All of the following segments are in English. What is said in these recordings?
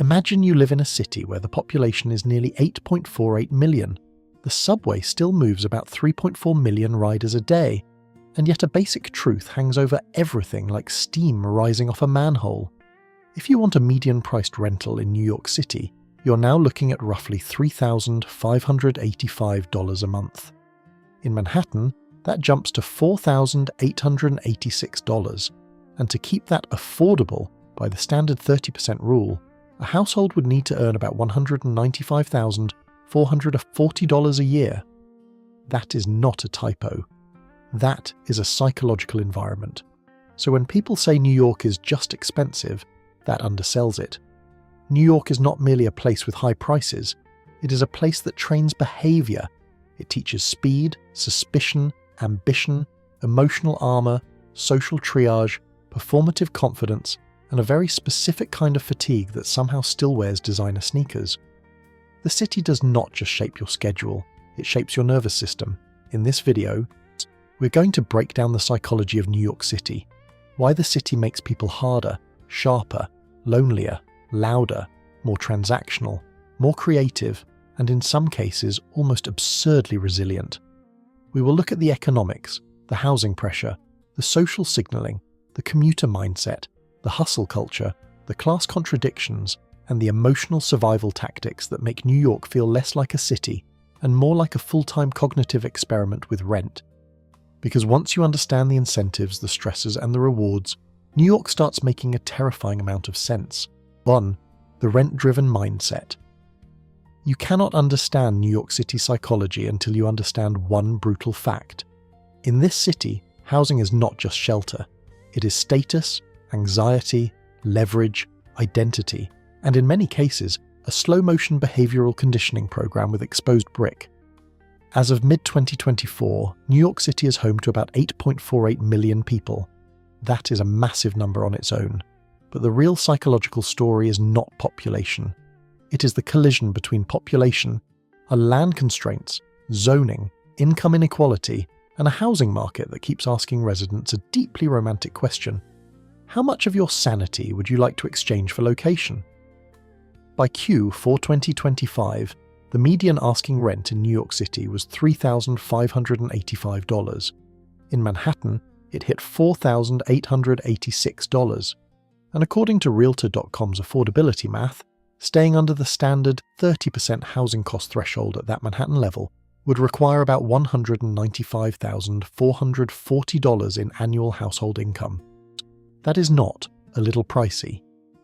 Imagine you live in a city where the population is nearly 8.48 million. The subway still moves about 3.4 million riders a day, and yet a basic truth hangs over everything like steam rising off a manhole. If you want a median-priced rental in New York City, you're now looking at roughly $3,585 a month. In Manhattan, that jumps to $4,886, and to keep that affordable by the standard 30% rule, a household would need to earn about $195,440 a year. That is not a typo. That is a psychological environment. So when people say New York is just expensive, that undersells it. New York is not merely a place with high prices, it is a place that trains behavior. It teaches speed, suspicion, ambition, emotional armor, social triage, performative confidence, and a very specific kind of fatigue that somehow still wears designer sneakers. The city does not just shape your schedule, it shapes your nervous system. In this video, we're going to break down the psychology of New York City, why the city makes people harder, sharper, lonelier, louder, more transactional, more creative, and in some cases almost absurdly resilient. We will look at the economics, the housing pressure, the social signaling, the commuter mindset, the hustle culture, the class contradictions, and the emotional survival tactics that make New York feel less like a city and more like a full-time cognitive experiment with rent. Because once you understand the incentives, the stresses, and the rewards, New York starts making a terrifying amount of sense. 1. The rent-driven mindset. You cannot understand New York City psychology until you understand one brutal fact. In this city, housing is not just shelter. It is status, anxiety, leverage, identity, and in many cases, a slow-motion behavioral conditioning program with exposed brick. As of mid-2024, New York City is home to about 8.48 million people. That is a massive number on its own. But the real psychological story is not population. It is the collision between population, land constraints, zoning, income inequality, and a housing market that keeps asking residents a deeply romantic question. How much of your sanity would you like to exchange for location? By Q4 2025, the median asking rent in New York City was $3,585. In Manhattan, it hit $4,886. And according to Realtor.com's affordability math, staying under the standard 30% housing cost threshold at that Manhattan level would require about $195,440 in annual household income. That is not a little pricey.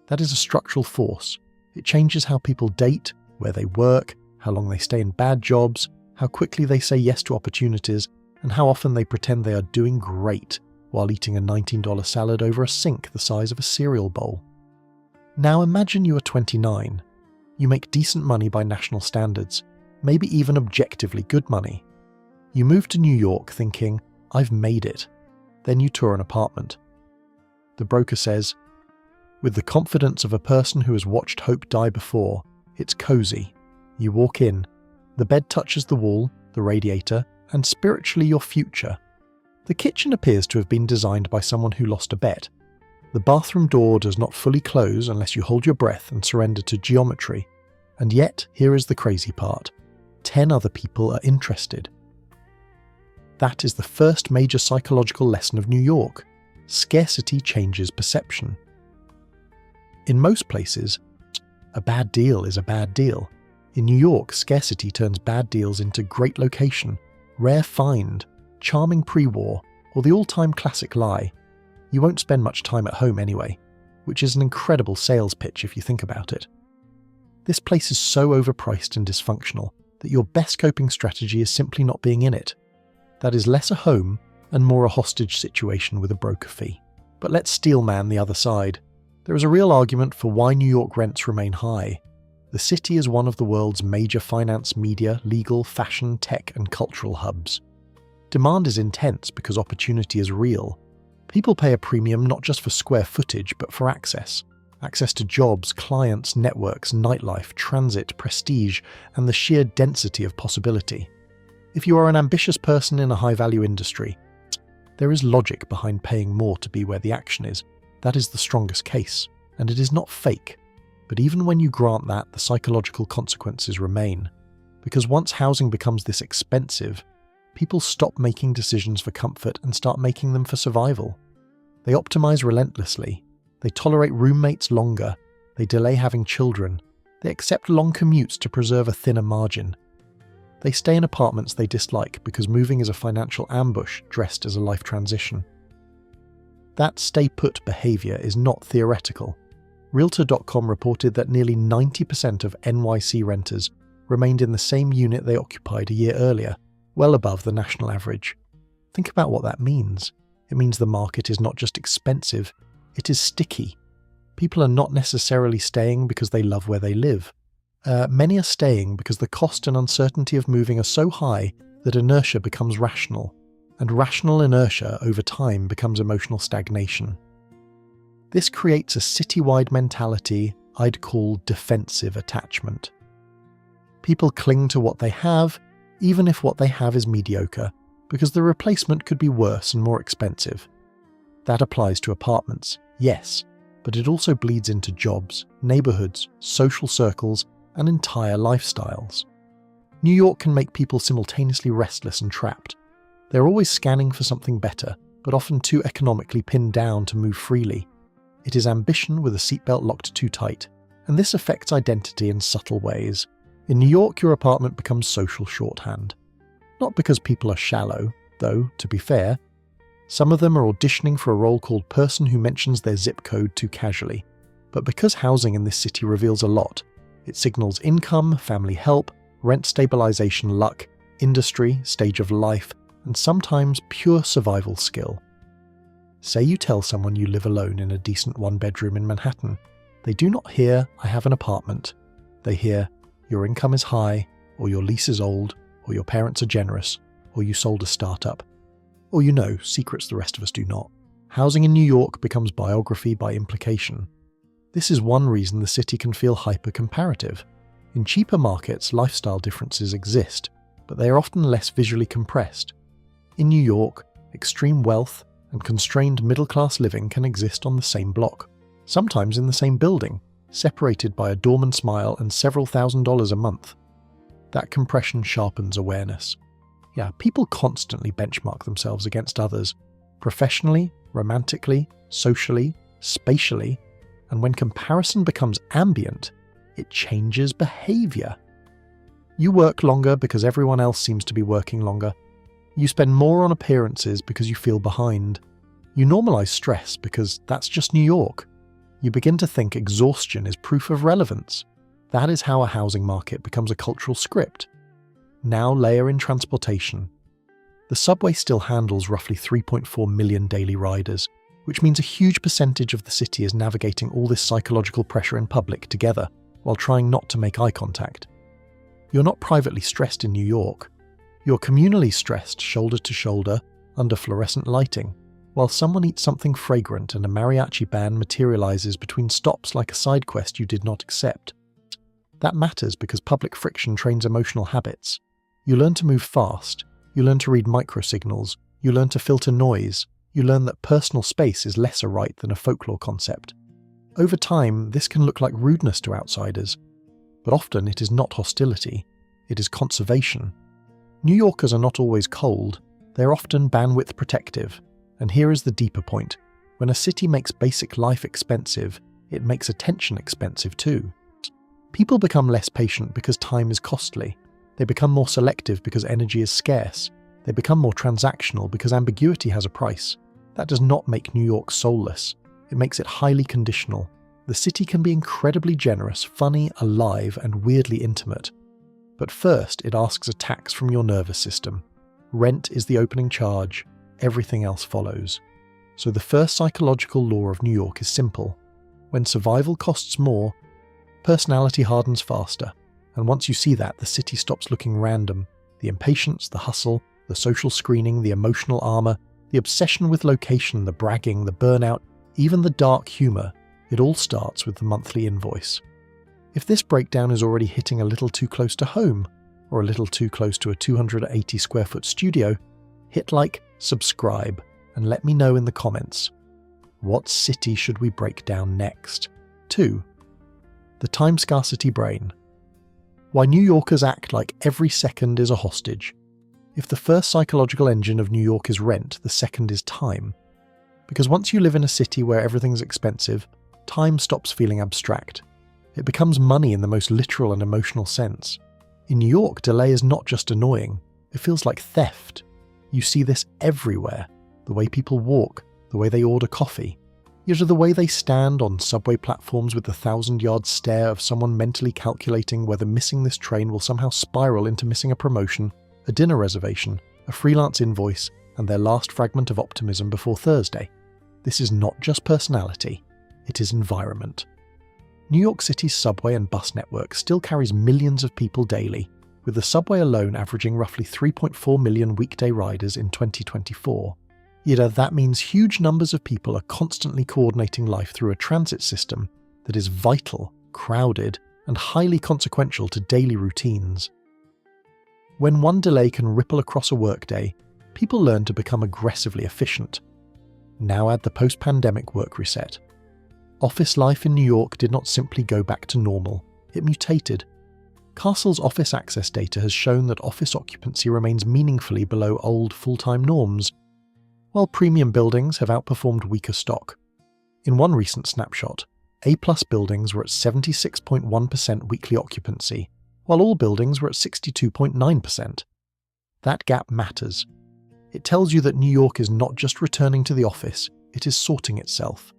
That is a structural force. It changes how people date, where they work, how long they stay in bad jobs, how quickly they say yes to opportunities, and how often they pretend they are doing great while eating a $19 salad over a sink the size of a cereal bowl. Now imagine you are 29. You make decent money by national standards, maybe even objectively good money. You move to New York thinking, I've made it. Then you tour an apartment. The broker says, with the confidence of a person who has watched hope die before, it's cozy. You walk in. The bed touches the wall, the radiator, and spiritually your future. The kitchen appears to have been designed by someone who lost a bet. The bathroom door does not fully close unless you hold your breath and surrender to geometry. And yet, here is the crazy part. 10 other people are interested. That is the first major psychological lesson of New York. Scarcity changes perception. In most places, a bad deal is a bad deal. In New York, scarcity turns bad deals into great location, rare find, charming pre-war, or the all-time classic lie. You won't spend much time at home anyway, which is an incredible sales pitch if you think about it. This place is so overpriced and dysfunctional that your best coping strategy is simply not being in it. That is less a home and more a hostage situation with a broker fee. But let's steelman the other side. There is a real argument for why New York rents remain high. The city is one of the world's major finance, media, legal, fashion, tech, and cultural hubs. Demand is intense because opportunity is real. People pay a premium not just for square footage, but for access. Access to jobs, clients, networks, nightlife, transit, prestige, and the sheer density of possibility. If you are an ambitious person in a high-value industry, there is logic behind paying more to be where the action is. That is the strongest case, and it is not fake. But even when you grant that, the psychological consequences remain. Because once housing becomes this expensive, people stop making decisions for comfort and start making them for survival. They optimize relentlessly. They tolerate roommates longer. They delay having children. They accept long commutes to preserve a thinner margin. They stay in apartments they dislike because moving is a financial ambush dressed as a life transition. That stay-put behavior is not theoretical. Realtor.com reported that nearly 90% of NYC renters remained in the same unit they occupied a year earlier, well above the national average. Think about what that means. It means the market is not just expensive, it is sticky. People are not necessarily staying because they love where they live. Many are staying because the cost and uncertainty of moving are so high that inertia becomes rational, and rational inertia over time becomes emotional stagnation. This creates a citywide mentality I'd call defensive attachment. People cling to what they have, even if what they have is mediocre, because the replacement could be worse and more expensive. That applies to apartments, yes, but it also bleeds into jobs, neighborhoods, social circles, and entire lifestyles. New York can make people simultaneously restless and trapped. They're always scanning for something better, but often too economically pinned down to move freely. It is ambition with a seatbelt locked too tight, and this affects identity in subtle ways. In New York, your apartment becomes social shorthand. Not because people are shallow, though, to be fair. Some of them are auditioning for a role called person who mentions their zip code too casually. But because housing in this city reveals a lot, it signals income, family help, rent stabilization luck, industry, stage of life, and sometimes pure survival skill. Say you tell someone you live alone in a decent one-bedroom in Manhattan. They do not hear, "I have an apartment." They hear, "Your income is high," or "Your lease is old," or "Your parents are generous," or "You sold a startup." Or secrets the rest of us do not. Housing in New York becomes biography by implication. This is one reason the city can feel hyper-comparative. In cheaper markets, lifestyle differences exist, but they are often less visually compressed. In New York, extreme wealth and constrained middle-class living can exist on the same block, sometimes in the same building, separated by a doorman smile and several $1,000s a month. That compression sharpens awareness. Yeah, people constantly benchmark themselves against others, professionally, romantically, socially, spatially, and when comparison becomes ambient, it changes behavior. You work longer because everyone else seems to be working longer. You spend more on appearances because you feel behind. You normalize stress because that's just New York. You begin to think exhaustion is proof of relevance. That is how a housing market becomes a cultural script. Now layer in transportation. The subway still handles roughly 3.4 million daily riders, which means a huge percentage of the city is navigating all this psychological pressure in public together, while trying not to make eye contact. You're not privately stressed in New York. You're communally stressed shoulder to shoulder, under fluorescent lighting, while someone eats something fragrant and a mariachi band materializes between stops like a side quest you did not accept. That matters because public friction trains emotional habits. You learn to move fast, you learn to read microsignals, you learn to filter noise, you learn that personal space is less a right than a folklore concept. Over time, this can look like rudeness to outsiders, but often it is not hostility, it is conservation. New Yorkers are not always cold, they are often bandwidth protective, and here is the deeper point. When a city makes basic life expensive, it makes attention expensive too. People become less patient because time is costly. They become more selective because energy is scarce. They become more transactional because ambiguity has a price. That does not make New York soulless. It makes it highly conditional. The city can be incredibly generous, funny, alive, and weirdly intimate. But first, it asks a tax from your nervous system. Rent is the opening charge. Everything else follows. So the first psychological law of New York is simple. When survival costs more, personality hardens faster. And once you see that, the city stops looking random. The impatience, the hustle, the social screening, the emotional armor, the obsession with location, the bragging, the burnout, even the dark humor, it all starts with the monthly invoice. If this breakdown is already hitting a little too close to home, or a little too close to a 280 square foot studio, hit like, subscribe, and let me know in the comments. What city should we break down next? 2. the Time-Scarcity Brain. Why New Yorkers act like every second is a hostage. If the first psychological engine of New York is rent, the second is time. Because once you live in a city where everything's expensive, time stops feeling abstract. It becomes money in the most literal and emotional sense. In New York, delay is not just annoying, it feels like theft. You see this everywhere. The way people walk, the way they order coffee, yet the way they stand on subway platforms with the 1,000-yard stare of someone mentally calculating whether missing this train will somehow spiral into missing a promotion, a dinner reservation, a freelance invoice, and their last fragment of optimism before Thursday. This is not just personality, it is environment. New York City's subway and bus network still carries millions of people daily, with the subway alone averaging roughly 3.4 million weekday riders in 2024. Yet that means huge numbers of people are constantly coordinating life through a transit system that is vital, crowded, and highly consequential to daily routines. When one delay can ripple across a workday, people learn to become aggressively efficient. Now add the post-pandemic work reset. Office life in New York did not simply go back to normal, it mutated. Castle's office access data has shown that office occupancy remains meaningfully below old full-time norms, while premium buildings have outperformed weaker stock. In one recent snapshot, A-plus buildings were at 76.1% weekly occupancy, while all buildings were at 62.9%. That gap matters. It tells you that New York is not just returning to the office, it is sorting itself.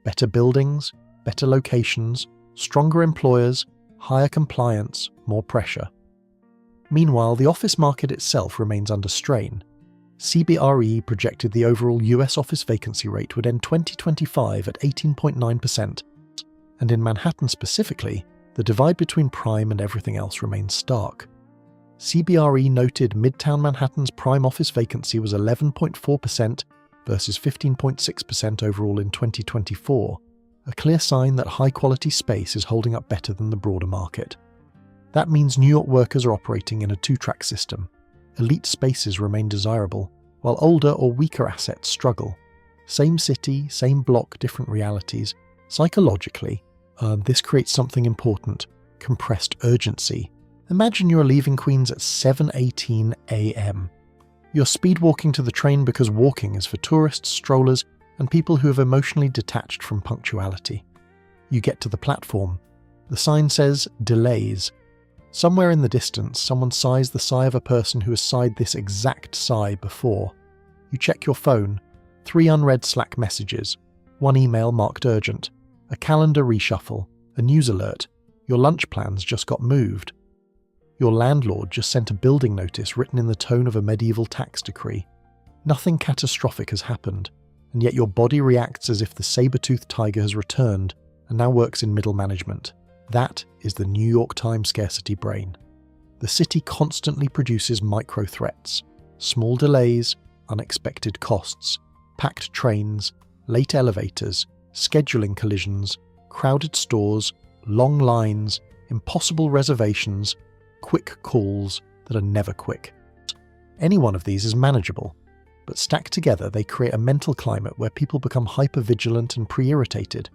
Better buildings, better locations, stronger employers, higher compliance, more pressure. Meanwhile, the office market itself remains under strain. CBRE projected the overall US office vacancy rate would end 2025 at 18.9%, and in Manhattan specifically, the divide between prime and everything else remains stark. CBRE noted Midtown Manhattan's prime office vacancy was 11.4% versus 15.6% overall in 2024, a clear sign that high-quality space is holding up better than the broader market. That means New York workers are operating in a two-track system. Elite spaces remain desirable, while older or weaker assets struggle. Same city, same block, different realities. Psychologically, this creates something important: compressed urgency. Imagine you're leaving Queens at 7:18 a.m. You're speed walking to the train because walking is for tourists, strollers, and people who have emotionally detached from punctuality. You get to the platform. The sign says, "Delays." Somewhere in the distance, someone sighs the sigh of a person who has sighed this exact sigh before. You check your phone. 3 unread Slack messages. 1 email marked urgent. A calendar reshuffle. A news alert. Your lunch plans just got moved. Your landlord just sent a building notice written in the tone of a medieval tax decree. Nothing catastrophic has happened, and yet your body reacts as if the saber-toothed tiger has returned and now works in middle management. That is the New York time-scarcity brain. The city constantly produces micro-threats: small delays, unexpected costs, packed trains, late elevators, scheduling collisions, crowded stores, long lines, impossible reservations, quick calls that are never quick. Any one of these is manageable, but stacked together they create a mental climate where people become hyper-vigilant and pre-irritated.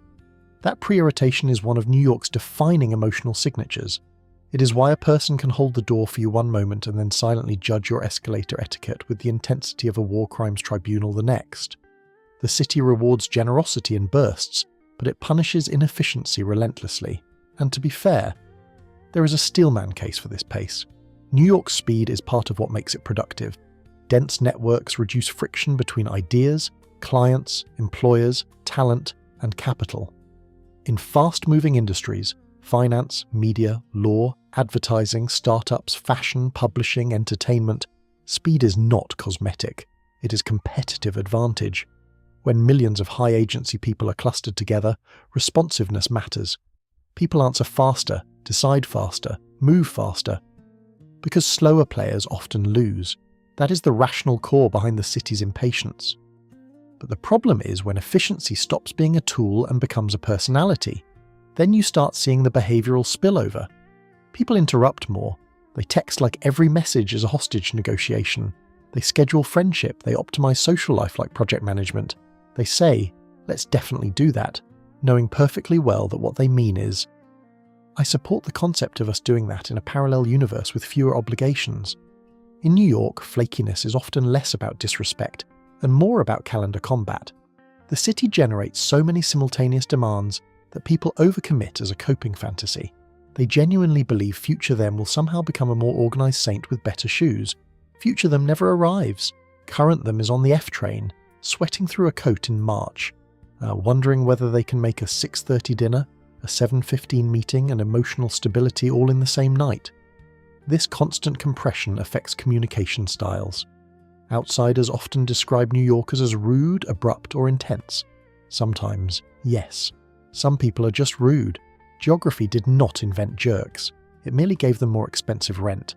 That pre-irritation is one of New York's defining emotional signatures. It is why a person can hold the door for you one moment and then silently judge your escalator etiquette with the intensity of a war crimes tribunal the next. The city rewards generosity in bursts, but it punishes inefficiency relentlessly. And to be fair, there is a steelman case for this pace. New York's speed is part of what makes it productive. Dense networks reduce friction between ideas, clients, employers, talent, and capital. In fast-moving industries, finance, media, law, advertising, startups, fashion, publishing, entertainment, speed is not cosmetic. It is competitive advantage. When millions of high-agency people are clustered together, responsiveness matters. People answer faster, decide faster, move faster. Because slower players often lose. That is the rational core behind the city's impatience. But the problem is when efficiency stops being a tool and becomes a personality. Then you start seeing the behavioral spillover. People interrupt more. They text like every message is a hostage negotiation. They schedule friendship. They optimize social life like project management. They say, "Let's definitely do that," knowing perfectly well that what they mean is, I support the concept of us doing that in a parallel universe with fewer obligations. In New York, flakiness is often less about disrespect and more about calendar combat. The city generates so many simultaneous demands that people overcommit as a coping fantasy. They genuinely believe future them will somehow become a more organised saint with better shoes. Future them never arrives. Current them is on the F train, sweating through a coat in March, wondering whether they can make a 6:30 dinner, a 7:15 meeting and emotional stability all in the same night. This constant compression affects communication styles. Outsiders often describe New Yorkers as rude, abrupt or intense. Sometimes, yes. Some people are just rude. Geography did not invent jerks. It merely gave them more expensive rent.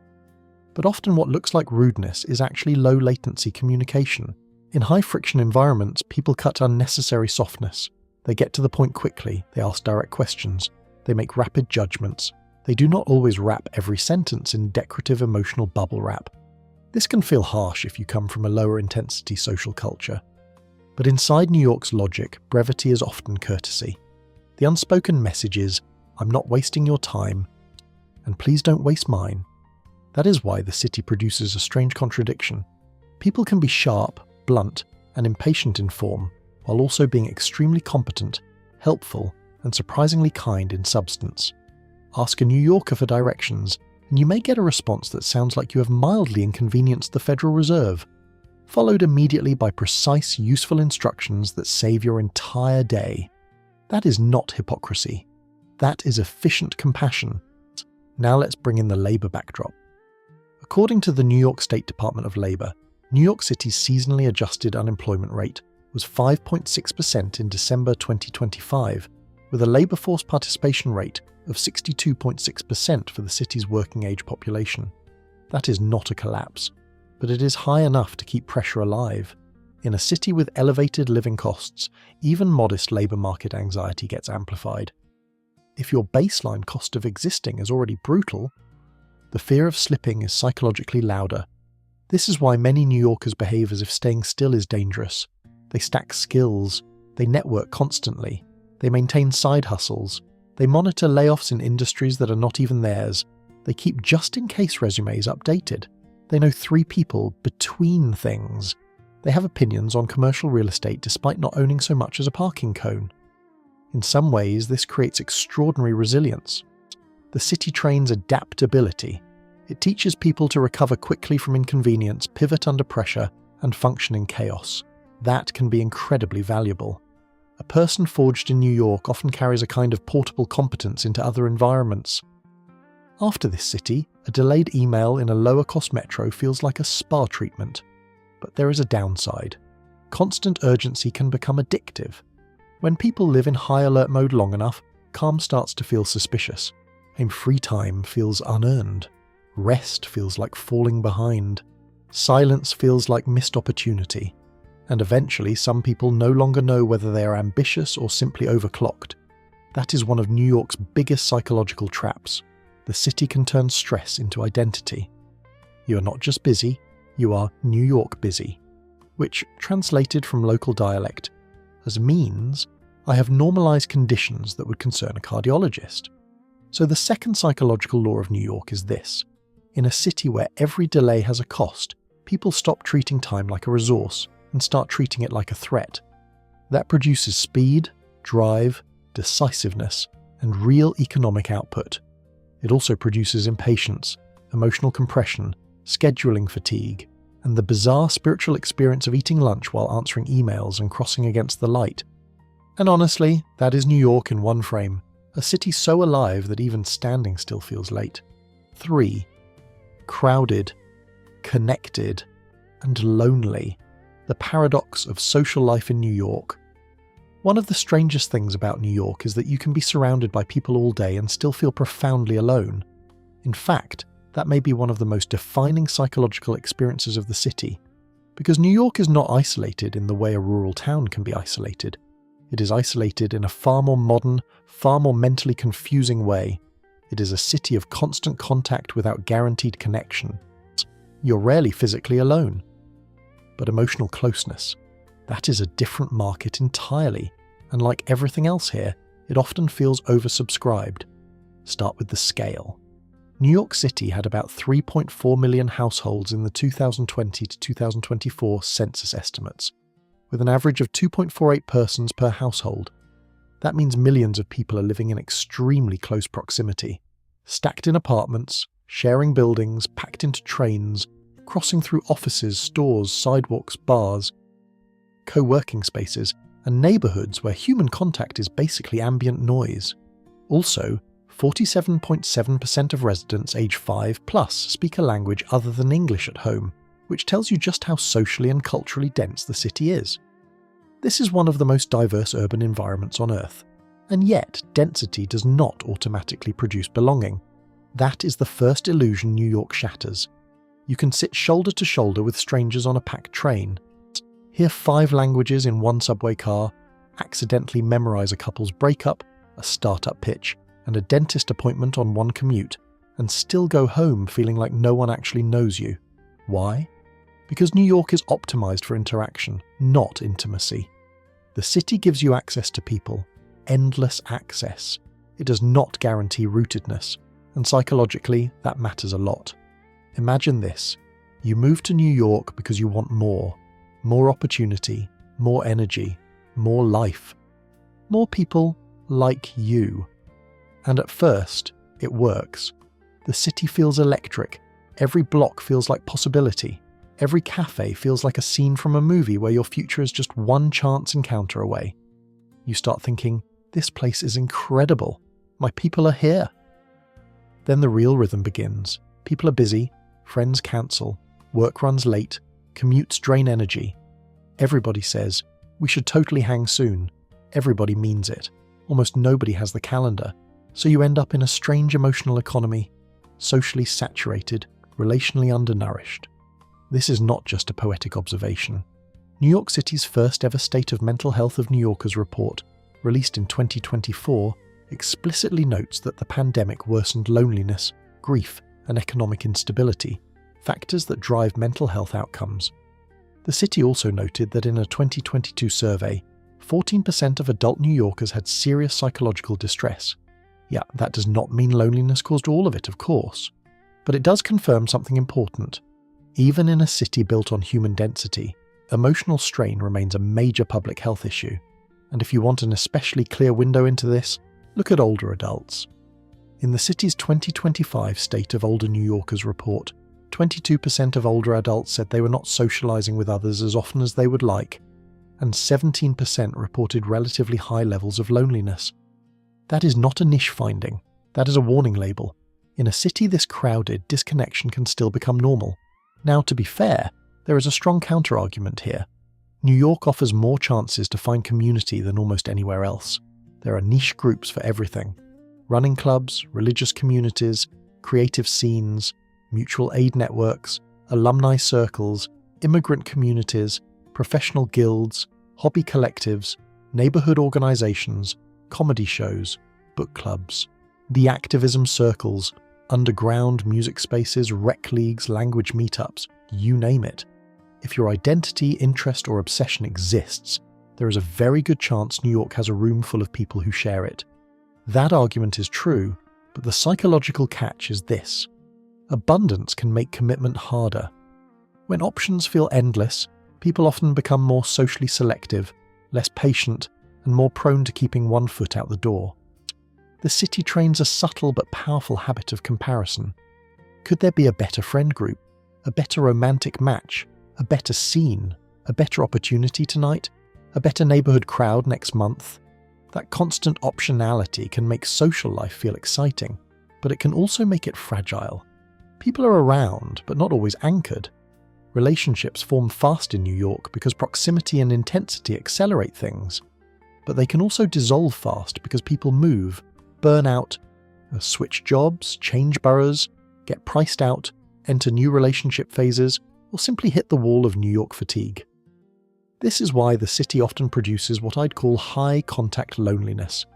But often what looks like rudeness is actually low-latency communication. In high-friction environments, people cut unnecessary softness. They get to the point quickly, they ask direct questions, they make rapid judgments. They do not always wrap every sentence in decorative emotional bubble wrap. This can feel harsh if you come from a lower-intensity social culture. But inside New York's logic, brevity is often courtesy. The unspoken message is, I'm not wasting your time, and please don't waste mine. That is why the city produces a strange contradiction. People can be sharp, blunt, and impatient in form, while also being extremely competent, helpful, and surprisingly kind in substance. Ask a New Yorker for directions, and you may get a response that sounds like you have mildly inconvenienced the Federal Reserve, followed immediately by precise, useful instructions that save your entire day. That is not hypocrisy. That is efficient compassion. Now let's bring in the labour backdrop. According to the New York State Department of Labor, New York City's seasonally adjusted unemployment rate was 5.6% in December 2025, with a labour force participation rate of 62.6% for the city's working-age population. That is not a collapse, but it is high enough to keep pressure alive. In a city with elevated living costs, even modest labour market anxiety gets amplified. If your baseline cost of existing is already brutal, the fear of slipping is psychologically louder. This is why many New Yorkers behave as if staying still is dangerous. They stack skills, they network constantly, they maintain side hustles, they monitor layoffs in industries that are not even theirs, they keep just-in-case resumes updated, they know 3 people between things, they have opinions on commercial real estate despite not owning so much as a parking cone. In some ways, this creates extraordinary resilience. The city trains adaptability. It teaches people to recover quickly from inconvenience, pivot under pressure, and function in chaos. That can be incredibly valuable. A person forged in New York often carries a kind of portable competence into other environments. After this city, a delayed email in a lower-cost metro feels like a spa treatment. But there is a downside. Constant urgency can become addictive. When people live in high alert mode long enough, calm starts to feel suspicious. And free time feels unearned. Rest feels like falling behind. Silence feels like missed opportunity. And eventually some people no longer know whether they are ambitious or simply overclocked. That is one of New York's biggest psychological traps. The city can turn stress into identity. You are not just busy, you are New York busy, which, translated from local dialect, means I have normalized conditions that would concern a cardiologist. So the second psychological law of New York is this. In a city where every delay has a cost, people stop treating time like a resource and start treating it like a threat. That produces speed, drive, decisiveness, and real economic output. It also produces impatience, emotional compression, scheduling fatigue, and the bizarre spiritual experience of eating lunch while answering emails and crossing against the light. And honestly, that is New York in one frame, a city so alive that even standing still feels late. 3. Crowded, connected, and lonely. The paradox of social life in New York. One of the strangest things about New York is that you can be surrounded by people all day and still feel profoundly alone. In fact, that may be one of the most defining psychological experiences of the city, because New York is not isolated in the way a rural town can be isolated. It is isolated in a far more modern, far more mentally confusing way. It is a city of constant contact without guaranteed connection. You're rarely physically alone. But emotional closeness, that is a different market entirely, and like everything else here, it often feels oversubscribed. Start with the scale. New York City had about 3.4 million households in the 2020 to 2024 census estimates, with an average of 2.48 persons per household. That means millions of people are living in extremely close proximity, stacked in apartments, sharing buildings, packed into trains, crossing through offices, stores, sidewalks, bars, co-working spaces, and neighborhoods where human contact is basically ambient noise. Also, 47.7% of residents age 5 plus speak a language other than English at home, which tells you just how socially and culturally dense the city is. This is one of the most diverse urban environments on Earth, and yet density does not automatically produce belonging. That is the first illusion New York shatters. You can sit shoulder to shoulder with strangers on a packed train, hear 5 languages in one subway car, accidentally memorize a couple's breakup, a startup pitch, and a dentist appointment on one commute, and still go home feeling like no one actually knows you. Why? Because New York is optimized for interaction, not intimacy. The city gives you access to people, endless access. It does not guarantee rootedness, and psychologically, that matters a lot. Imagine this. You move to New York because you want more opportunity, more energy, more life, more people like you. And at first, it works. The city feels electric. Every block feels like possibility. Every cafe feels like a scene from a movie where your future is just one chance encounter away. You start thinking, this place is incredible. My people are here. Then the real rhythm begins. People are busy, friends cancel, work runs late, commutes drain energy. Everybody says, we should totally hang soon. Everybody means it. Almost nobody has the calendar. So you end up in a strange emotional economy, socially saturated, relationally undernourished. This is not just a poetic observation. New York City's first ever State of Mental Health of New Yorkers report, released in 2024, explicitly notes that the pandemic worsened loneliness, grief, and economic instability, factors that drive mental health outcomes. The city also noted that in a 2022 survey, 14% of adult New Yorkers had serious psychological distress. Yeah, that does not mean loneliness caused all of it, of course. But it does confirm something important. Even in a city built on human density, emotional strain remains a major public health issue. And if you want an especially clear window into this, look at older adults. In the city's 2025 State of Older New Yorkers report, 22% of older adults said they were not socializing with others as often as they would like, and 17% reported relatively high levels of loneliness. That is not a niche finding, that is a warning label. In a city this crowded, disconnection can still become normal. Now, to be fair, there is a strong counter-argument here. New York offers more chances to find community than almost anywhere else. There are niche groups for everything. Running clubs, religious communities, creative scenes, mutual aid networks, alumni circles, immigrant communities, professional guilds, hobby collectives, neighborhood organizations, comedy shows, book clubs, the activism circles, underground music spaces, rec leagues, language meetups, you name it. If your identity, interest, or obsession exists, there is a very good chance New York has a room full of people who share it. That argument is true, but the psychological catch is this. Abundance can make commitment harder. When options feel endless, people often become more socially selective, less patient, and more prone to keeping one foot out the door. The city trains a subtle but powerful habit of comparison. Could there be a better friend group, a better romantic match, a better scene, a better opportunity tonight, a better neighborhood crowd next month? That constant optionality can make social life feel exciting, but it can also make it fragile. People are around, but not always anchored. Relationships form fast in New York because proximity and intensity accelerate things. But they can also dissolve fast because people move, burn out, switch jobs, change boroughs, get priced out, enter new relationship phases, or simply hit the wall of New York fatigue. This is why the city often produces what I'd call high-contact loneliness.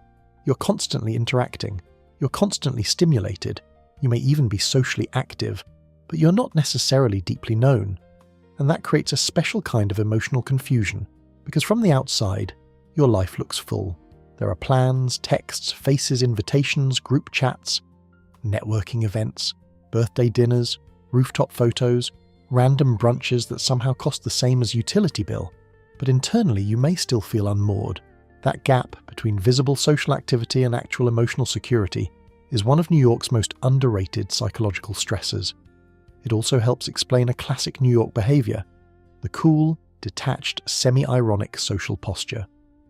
You're constantly interacting, you're constantly stimulated, you may even be socially active, but you're not necessarily deeply known. And that creates a special kind of emotional confusion, because from the outside, your life looks full. There are plans, texts, faces, invitations, group chats, networking events, birthday dinners, rooftop photos, random brunches that somehow cost the same as utility bill, but internally you may still feel unmoored. That gap between visible social activity and actual emotional security is one of New York's most underrated psychological stressors. It also helps explain a classic New York behavior, the cool, detached, semi-ironic social posture.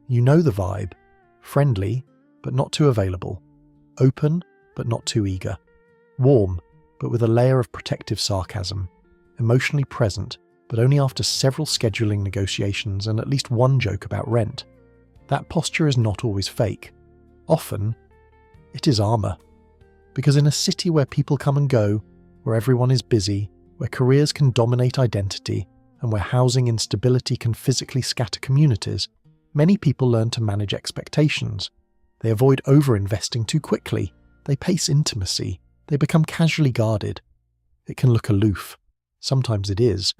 You know the vibe: friendly, but not too available, open, but not too eager, warm, but with a layer of protective sarcasm, emotionally present, but only after several scheduling negotiations and at least one joke about rent. That posture is not always fake. Often, it is armor. Because in a city where people come and go, where everyone is busy, where careers can dominate identity, and where housing instability can physically scatter communities, many people learn to manage expectations. They avoid over-investing too quickly. They pace intimacy. They become casually guarded. It can look aloof. Sometimes it is.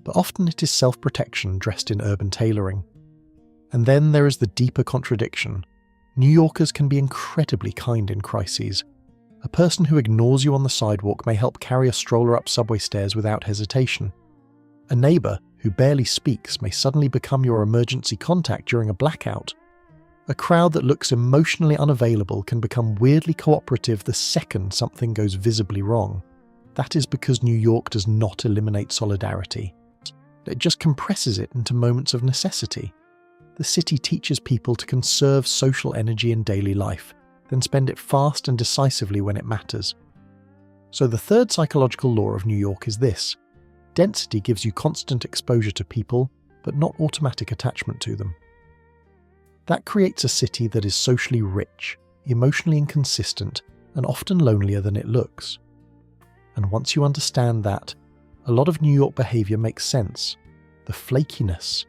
But often it is self-protection dressed in urban tailoring. And then there is the deeper contradiction. New Yorkers can be incredibly kind in crises. A person who ignores you on the sidewalk may help carry a stroller up subway stairs without hesitation. A neighbour who barely speaks may suddenly become your emergency contact during a blackout. A crowd that looks emotionally unavailable can become weirdly cooperative the second something goes visibly wrong. That is because New York does not eliminate solidarity. It just compresses it into moments of necessity. The city teaches people to conserve social energy in daily life, then spend it fast and decisively when it matters. So the third psychological law of New York is this: density gives you constant exposure to people, but not automatic attachment to them. That creates a city that is socially rich, emotionally inconsistent, and often lonelier than it looks. And once you understand that, a lot of New York behavior makes sense. The flakiness,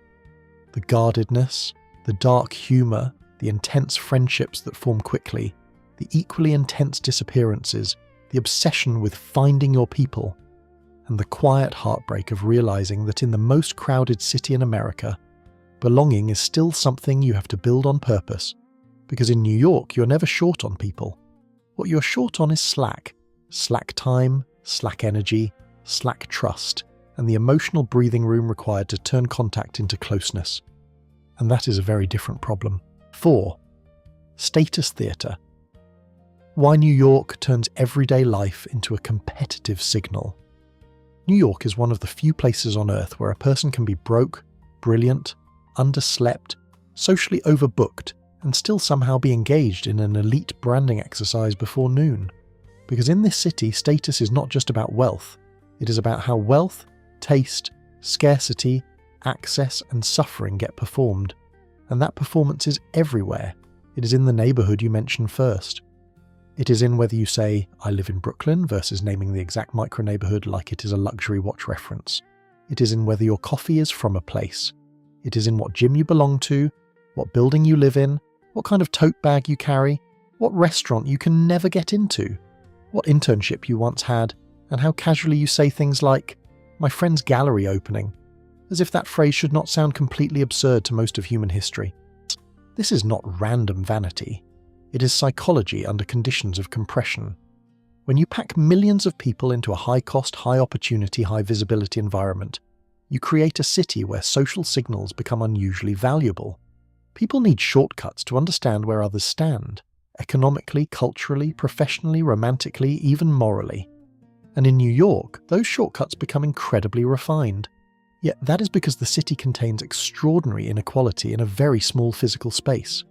the guardedness, the dark humor, the intense friendships that form quickly, the equally intense disappearances, the obsession with finding your people, and the quiet heartbreak of realizing that in the most crowded city in America, belonging is still something you have to build on purpose, because in New York you're never short on people. What you're short on is slack time, slack energy, slack trust, and the emotional breathing room required to turn contact into closeness. And that is a very different problem. 4. Status theatre. Why New York turns everyday life into a competitive signal. New York is one of the few places on Earth where a person can be broke, brilliant, underslept, socially overbooked, and still somehow be engaged in an elite branding exercise before noon. Because in this city, status is not just about wealth. It is about how wealth, taste, scarcity, access, and suffering get performed. And that performance is everywhere. It is in the neighborhood you mention first. It is in whether you say, "I live in Brooklyn," versus naming the exact micro-neighborhood like it is a luxury watch reference. It is in whether your coffee is from a place. It is in what gym you belong to, what building you live in, what kind of tote bag you carry, what restaurant you can never get into, what internship you once had, and how casually you say things like, "My friend's gallery opening," as if that phrase should not sound completely absurd to most of human history. This is not random vanity. It is psychology under conditions of compression. When you pack millions of people into a high-cost, high-opportunity, high-visibility environment, you create a city where social signals become unusually valuable. People need shortcuts to understand where others stand, economically, culturally, professionally, romantically, even morally. And in New York, those shortcuts become incredibly refined. Yet that is because the city contains extraordinary inequality in a very small physical space.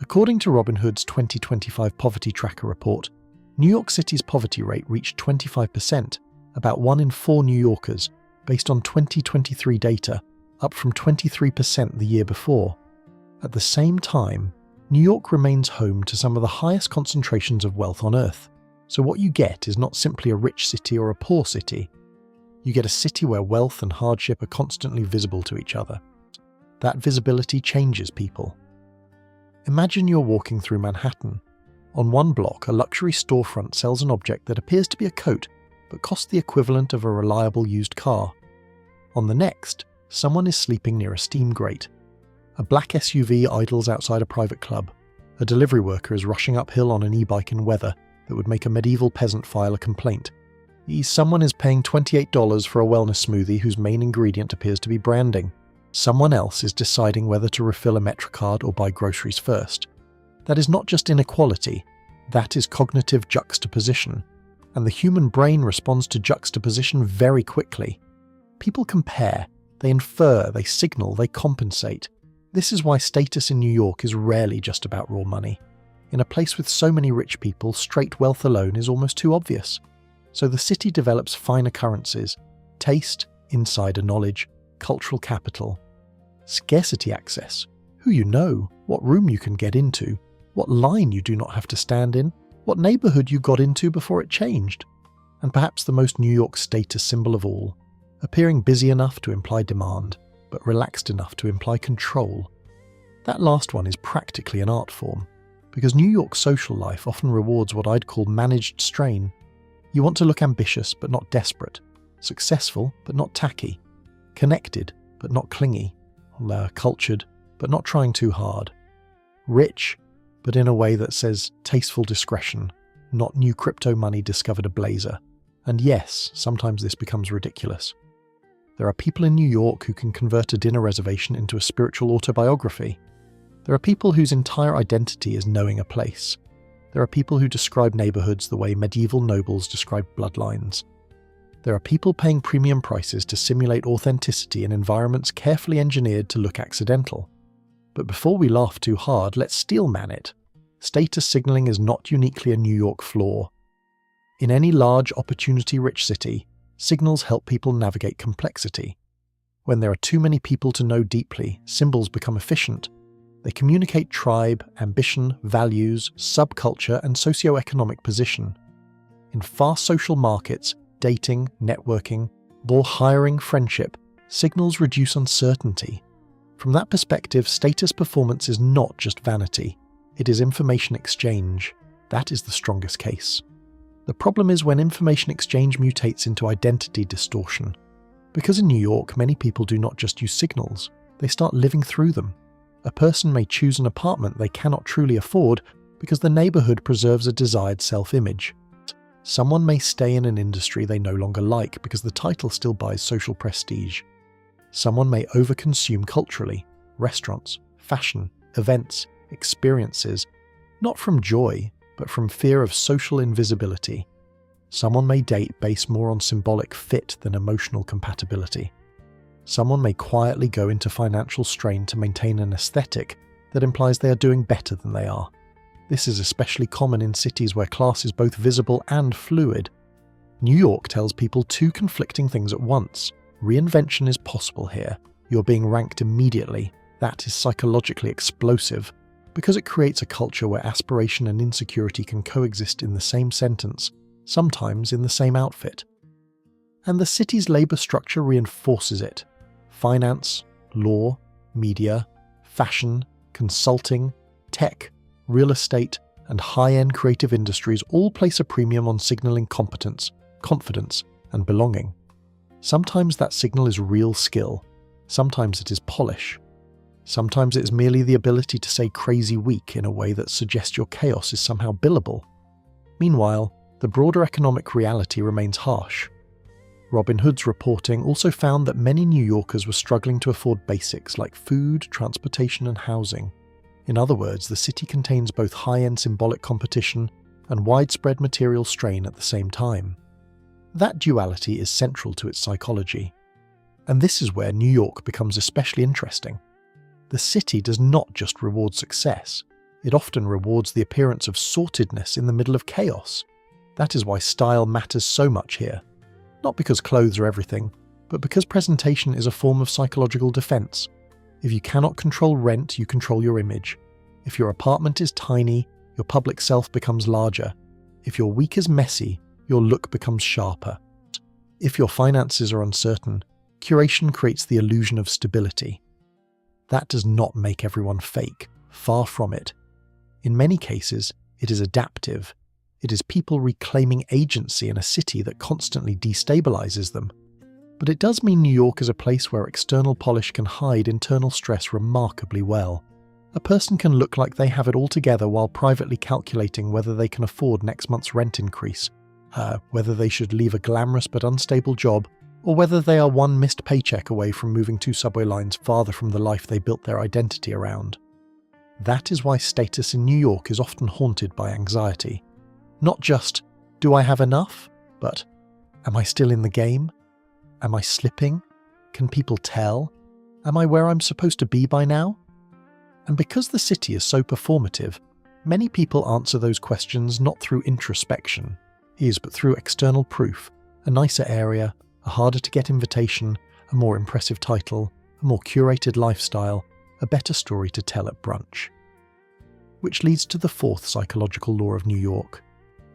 According to Robinhood's 2025 Poverty Tracker report, New York City's poverty rate reached 25%, about 1 in 4 New Yorkers, based on 2023 data, up from 23% the year before. At the same time, New York remains home to some of the highest concentrations of wealth on Earth. So what you get is not simply a rich city or a poor city. You get a city where wealth and hardship are constantly visible to each other. That visibility changes people. Imagine you're walking through Manhattan. On one block, a luxury storefront sells an object that appears to be a coat, but costs the equivalent of a reliable used car. On the next, someone is sleeping near a steam grate. A black SUV idles outside a private club. A delivery worker is rushing uphill on an e-bike in weather that would make a medieval peasant file a complaint. Someone is paying $28 for a wellness smoothie whose main ingredient appears to be branding. Someone else is deciding whether to refill a MetroCard or buy groceries first. That is not just inequality, that is cognitive juxtaposition. And the human brain responds to juxtaposition very quickly. People compare, they infer, they signal, they compensate. This is why status in New York is rarely just about raw money. In a place with so many rich people, straight wealth alone is almost too obvious. So the city develops finer currencies: taste, insider knowledge, cultural capital. Scarcity access: who you know, what room you can get into, what line you do not have to stand in, what neighborhood you got into before it changed. And perhaps the most New York status symbol of all, appearing busy enough to imply demand, but relaxed enough to imply control. That last one is practically an art form, because New York's social life often rewards what I'd call managed strain. You want to look ambitious but not desperate, successful but not tacky, connected but not clingy, cultured but not trying too hard, rich but in a way that says tasteful discretion, not new crypto money discovered ablazer. And yes, sometimes this becomes ridiculous. There are people in New York who can convert a dinner reservation into a spiritual autobiography. There are people whose entire identity is knowing a place. There are people who describe neighborhoods the way medieval nobles described bloodlines. There are people paying premium prices to simulate authenticity in environments carefully engineered to look accidental. But before we laugh too hard, let's steelman it. Status signaling is not uniquely a New York flaw. In any large, opportunity-rich city, signals help people navigate complexity. When there are too many people to know deeply, symbols become efficient. They communicate tribe, ambition, values, subculture, and socioeconomic position. In fast social markets, dating, networking, or hiring, friendship, signals reduce uncertainty. From that perspective, status performance is not just vanity. It is information exchange. That is the strongest case. The problem is when information exchange mutates into identity distortion. Because in New York, many people do not just use signals, they start living through them. A person may choose an apartment they cannot truly afford because the neighborhood preserves a desired self-image. Someone may stay in an industry they no longer like because the title still buys social prestige. Someone may overconsume culturally, restaurants, fashion, events, experiences, not from joy, but from fear of social invisibility. Someone may date based more on symbolic fit than emotional compatibility. Someone may quietly go into financial strain to maintain an aesthetic that implies they are doing better than they are. This is especially common in cities where class is both visible and fluid. New York tells people two conflicting things at once. Reinvention is possible here. You're being ranked immediately. That is psychologically explosive, because it creates a culture where aspiration and insecurity can coexist in the same sentence, sometimes in the same outfit. And the city's labor structure reinforces it. Finance, law, media, fashion, consulting, tech, real estate, and high-end creative industries all place a premium on signaling competence, confidence, and belonging. Sometimes that signal is real skill. Sometimes it is polish. Sometimes it is merely the ability to say crazy weak in a way that suggests your chaos is somehow billable. Meanwhile, the broader economic reality remains harsh. Robin Hood's reporting also found that many New Yorkers were struggling to afford basics like food, transportation, and housing. In other words, the city contains both high-end symbolic competition and widespread material strain at the same time. That duality is central to its psychology. And this is where New York becomes especially interesting. The city does not just reward success, it often rewards the appearance of sortedness in the middle of chaos. That is why style matters so much here. Not because clothes are everything, but because presentation is a form of psychological defense. If you cannot control rent, you control your image. If your apartment is tiny, your public self becomes larger. If your week is messy, your look becomes sharper. If your finances are uncertain, curation creates the illusion of stability. That does not make everyone fake, far from it. In many cases, it is adaptive. It is people reclaiming agency in a city that constantly destabilizes them. But it does mean New York is a place where external polish can hide internal stress remarkably well. A person can look like they have it all together while privately calculating whether they can afford next month's rent increase, whether they should leave a glamorous but unstable job, or whether they are one missed paycheck away from moving 2 subway lines farther from the life they built their identity around. That is why status in New York is often haunted by anxiety. Not just, do I have enough? But, am I still in the game? Am I slipping? Can people tell? Am I where I'm supposed to be by now? And because the city is so performative, many people answer those questions not through introspection, but through external proof, a nicer area, a harder to get invitation, a more impressive title, a more curated lifestyle, a better story to tell at brunch. Which leads to the fourth psychological law of New York.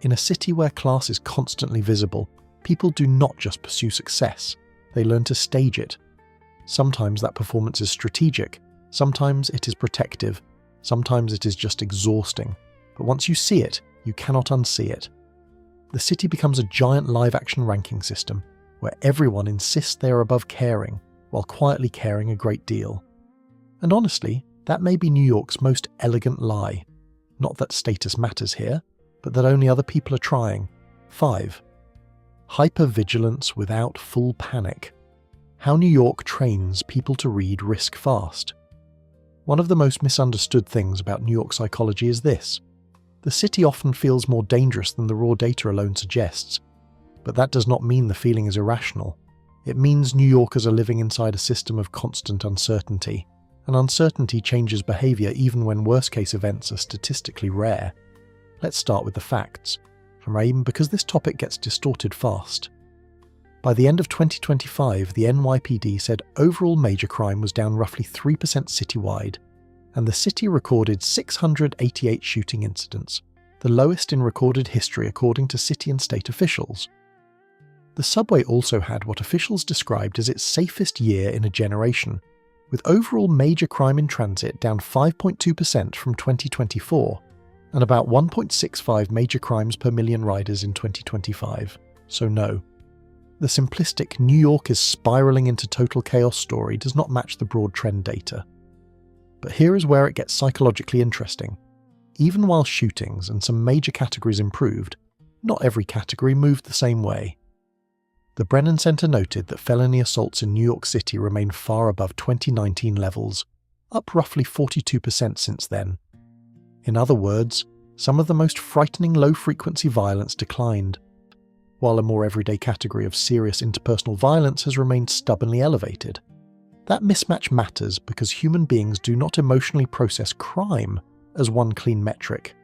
In a city where class is constantly visible, people do not just pursue success, they learn to stage it. Sometimes that performance is strategic, sometimes it is protective, sometimes it is just exhausting, but once you see it, you cannot unsee it. The city becomes a giant live-action ranking system, where everyone insists they are above caring, while quietly caring a great deal. And honestly, that may be New York's most elegant lie. Not that status matters here, but that only other people are trying. 5. Hyper-Vigilance without full panic. How New York trains people to read risk fast. One of the most misunderstood things about New York psychology is this. The city often feels more dangerous than the raw data alone suggests. But that does not mean the feeling is irrational. It means New Yorkers are living inside a system of constant uncertainty, and uncertainty changes behaviour even when worst-case events are statistically rare. Let's start with the facts, because this topic gets distorted fast. By the end of 2025, the NYPD said overall major crime was down roughly 3% citywide, and the city recorded 688 shooting incidents, the lowest in recorded history according to city and state officials. The subway also had what officials described as its safest year in a generation, with overall major crime in transit down 5.2% from 2024, and about 1.65 major crimes per million riders in 2025. So no. The simplistic New York is spiralling into total chaos story does not match the broad trend data. But here is where it gets psychologically interesting. Even while shootings and some major categories improved, not every category moved the same way. The Brennan Center noted that felony assaults in New York City remain far above 2019 levels, up roughly 42% since then. In other words, some of the most frightening low-frequency violence declined, while a more everyday category of serious interpersonal violence has remained stubbornly elevated. That mismatch matters because human beings do not emotionally process crime as one clean metric.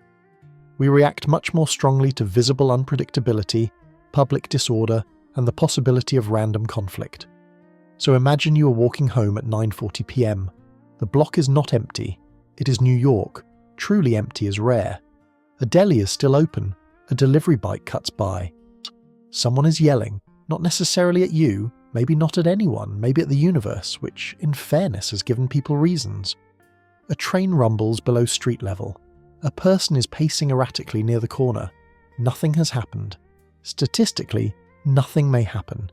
We react much more strongly to visible unpredictability, public disorder, and the possibility of random conflict. So imagine you are walking home at 9:40 p.m. The block is not empty. It is New York. Truly empty is rare. A deli is still open. A delivery bike cuts by. Someone is yelling, not necessarily at you, maybe not at anyone, maybe at the universe, which, in fairness, has given people reasons. A train rumbles below street level. A person is pacing erratically near the corner. Nothing has happened. Statistically, nothing may happen.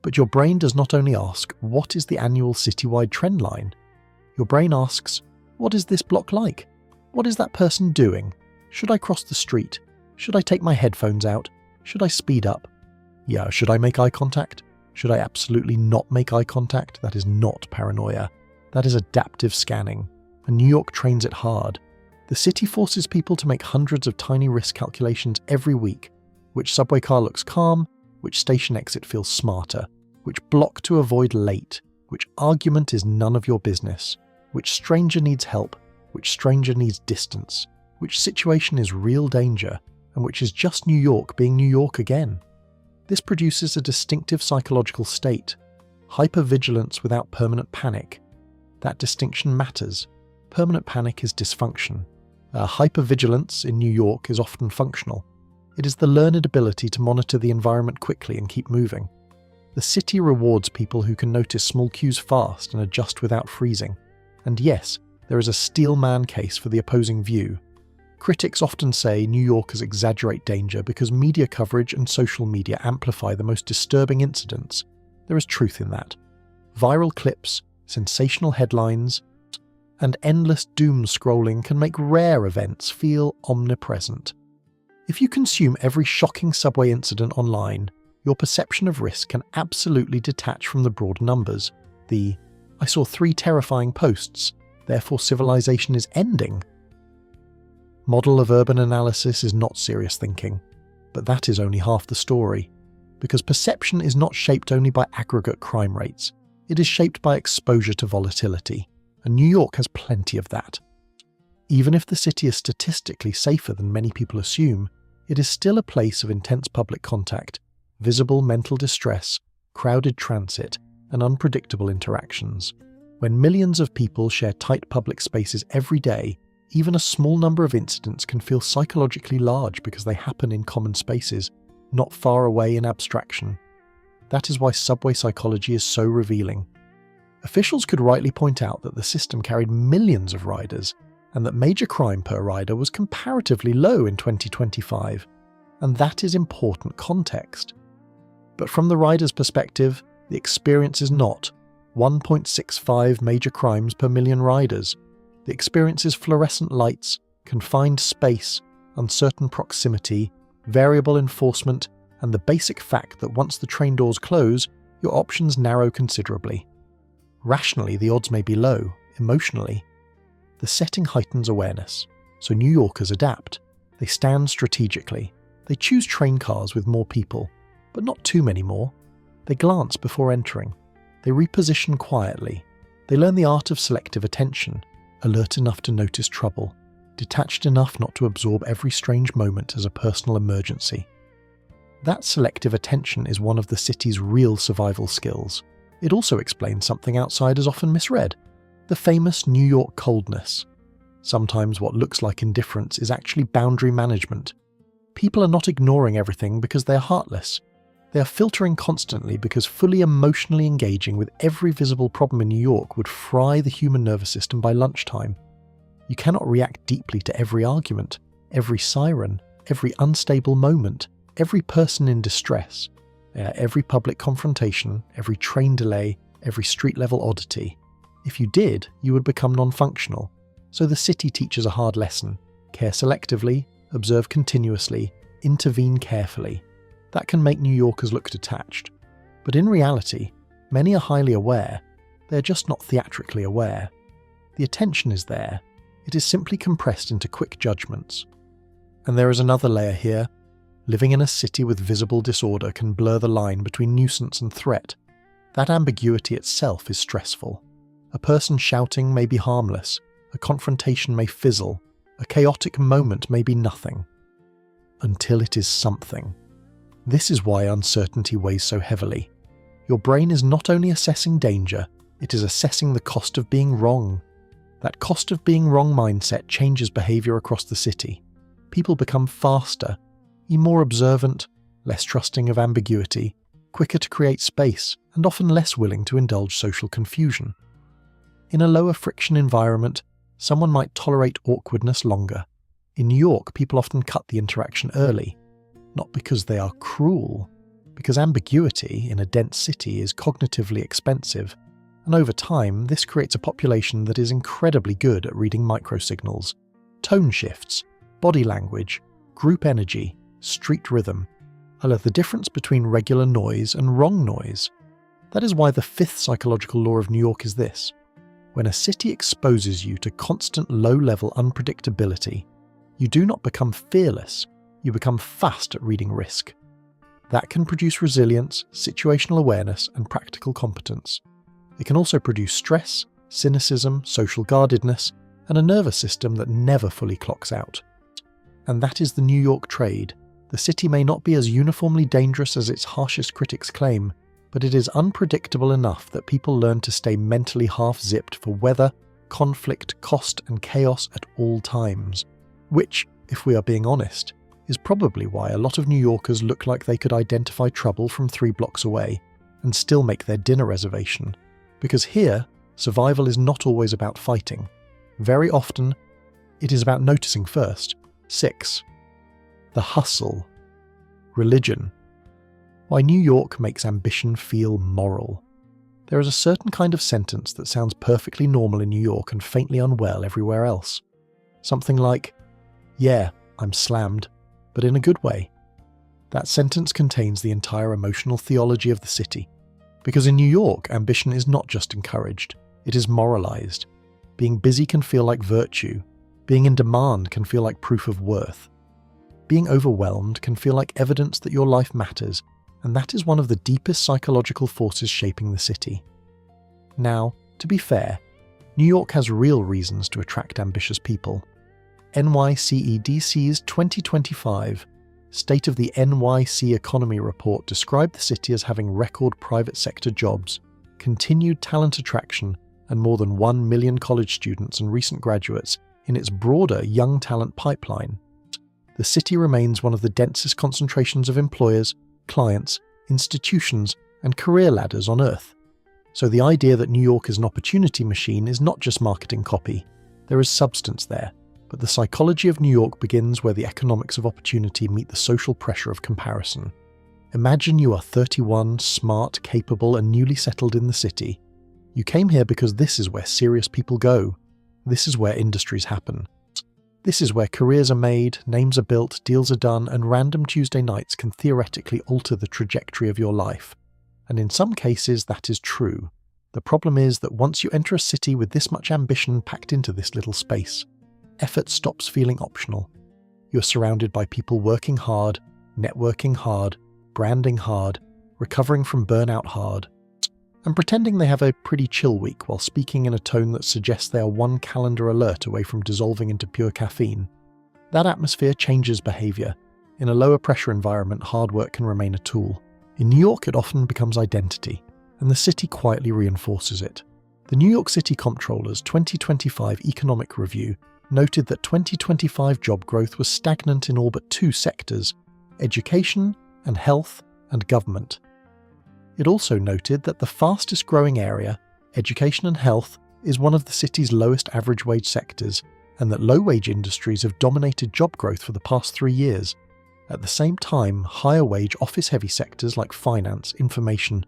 But your brain does not only ask, what is the annual citywide trend line? Your brain asks, what is this block like? What is that person doing? Should I cross the street? Should I take my headphones out? Should I speed up? Yeah, should I make eye contact? Should I absolutely not make eye contact? That is not paranoia. That is adaptive scanning. And New York trains it hard. The city forces people to make hundreds of tiny risk calculations every week. Which subway car looks calm? Which station exit feels smarter? Which block to avoid late? Which argument is none of your business? Which stranger needs help? Which stranger needs distance? Which situation is real danger? And which is just New York being New York again? This produces a distinctive psychological state. Hyper-vigilance without permanent panic. That distinction matters. Permanent panic is dysfunction. Hyper-vigilance in New York is often functional. It is the learned ability to monitor the environment quickly and keep moving. The city rewards people who can notice small cues fast and adjust without freezing. And yes, there is a steel man case for the opposing view. Critics often say New Yorkers exaggerate danger because media coverage and social media amplify the most disturbing incidents. There is truth in that. Viral clips, sensational headlines, and endless doom scrolling can make rare events feel omnipresent. If you consume every shocking subway incident online, your perception of risk can absolutely detach from the broad numbers. I saw 3 terrifying posts, therefore civilization is ending. Model of urban analysis is not serious thinking, but that is only half the story, because perception is not shaped only by aggregate crime rates, it is shaped by exposure to volatility, and New York has plenty of that. Even if the city is statistically safer than many people assume, it is still a place of intense public contact, visible mental distress, crowded transit, and unpredictable interactions. When millions of people share tight public spaces every day, even a small number of incidents can feel psychologically large because they happen in common spaces, not far away in abstraction. That is why subway psychology is so revealing. Officials could rightly point out that the system carried millions of riders, and that major crime per rider was comparatively low in 2025, and that is important context. But from the rider's perspective, the experience is not 1.65 major crimes per million riders. The experience is fluorescent lights, confined space, uncertain proximity, variable enforcement, and the basic fact that once the train doors close, your options narrow considerably. Rationally, the odds may be low. Emotionally, the setting heightens awareness, so New Yorkers adapt. They stand strategically. They choose train cars with more people, but not too many more. They glance before entering. They reposition quietly. They learn the art of selective attention, alert enough to notice trouble, detached enough not to absorb every strange moment as a personal emergency. That selective attention is one of the city's real survival skills. It also explains something outsiders often misread: the famous New York coldness. Sometimes what looks like indifference is actually boundary management. People are not ignoring everything because they are heartless. They are filtering constantly because fully emotionally engaging with every visible problem in New York would fry the human nervous system by lunchtime. You cannot react deeply to every argument, every siren, every unstable moment, every person in distress, every public confrontation, every train delay, every street-level oddity. If you did, you would become non-functional. So the city teaches a hard lesson: care selectively, observe continuously, intervene carefully. That can make New Yorkers look detached. But in reality, many are highly aware. They are just not theatrically aware. The attention is there. It is simply compressed into quick judgments. And there is another layer here. Living in a city with visible disorder can blur the line between nuisance and threat. That ambiguity itself is stressful. A person shouting may be harmless. A confrontation may fizzle. A chaotic moment may be nothing. Until it is something. This is why uncertainty weighs so heavily. Your brain is not only assessing danger, it is assessing the cost of being wrong. That cost of being wrong mindset changes behavior across the city. People become faster, more observant, less trusting of ambiguity, quicker to create space, and often less willing to indulge social confusion. In a lower friction environment, someone might tolerate awkwardness longer. In New York, people often cut the interaction early. Not because they are cruel, because ambiguity in a dense city is cognitively expensive, and over time this creates a population that is incredibly good at reading microsignals, tone shifts, body language, group energy, street rhythm, the difference between regular noise and wrong noise. That is why the 5th psychological law of New York is this: when a city exposes you to constant low-level unpredictability, you do not become fearless, you become fast at reading risk. That can produce resilience, situational awareness, and practical competence. It can also produce stress, cynicism, social guardedness, and a nervous system that never fully clocks out. And that is the New York trade. The city may not be as uniformly dangerous as its harshest critics claim, but it is unpredictable enough that people learn to stay mentally half-zipped for weather, conflict, cost, and chaos at all times. Which, if we are being honest, is probably why a lot of New Yorkers look like they could identify trouble from 3 blocks away and still make their dinner reservation. Because here, survival is not always about fighting. Very often, it is about noticing first. 6. The hustle. Religion. Why New York makes ambition feel moral. There is a certain kind of sentence that sounds perfectly normal in New York and faintly unwell everywhere else. Something like, "Yeah, I'm slammed, but in a good way." That sentence contains the entire emotional theology of the city. Because in New York, ambition is not just encouraged, it is moralized. Being busy can feel like virtue. Being in demand can feel like proof of worth. Being overwhelmed can feel like evidence that your life matters, and that is one of the deepest psychological forces shaping the city. Now, to be fair, New York has real reasons to attract ambitious people. NYCEDC's 2025 State of the NYC Economy report described the city as having record private sector jobs, continued talent attraction, and more than 1 million college students and recent graduates in its broader young talent pipeline. The city remains one of the densest concentrations of employers, clients, institutions, and career ladders on Earth. So the idea that New York is an opportunity machine is not just marketing copy. There is substance there, but the psychology of New York begins where the economics of opportunity meet the social pressure of comparison. Imagine you are 31, smart, capable, and newly settled in the city. You came here because this is where serious people go. This is where industries happen. This is where careers are made, names are built, deals are done, and random Tuesday nights can theoretically alter the trajectory of your life. And in some cases, that is true. The problem is that once you enter a city with this much ambition packed into this little space, effort stops feeling optional. You're surrounded by people working hard, networking hard, branding hard, recovering from burnout hard, and pretending they have a pretty chill week while speaking in a tone that suggests they are one calendar alert away from dissolving into pure caffeine. That atmosphere changes behaviour. In a lower pressure environment, hard work can remain a tool. In New York, it often becomes identity, and the city quietly reinforces it. The New York City Comptroller's 2025 Economic Review noted that 2025 job growth was stagnant in all but two sectors: education and health and government. It also noted that the fastest growing area, education and health, is one of the city's lowest average wage sectors, and that low-wage industries have dominated job growth for the past 3 years. At the same time, higher-wage office-heavy sectors like finance, information,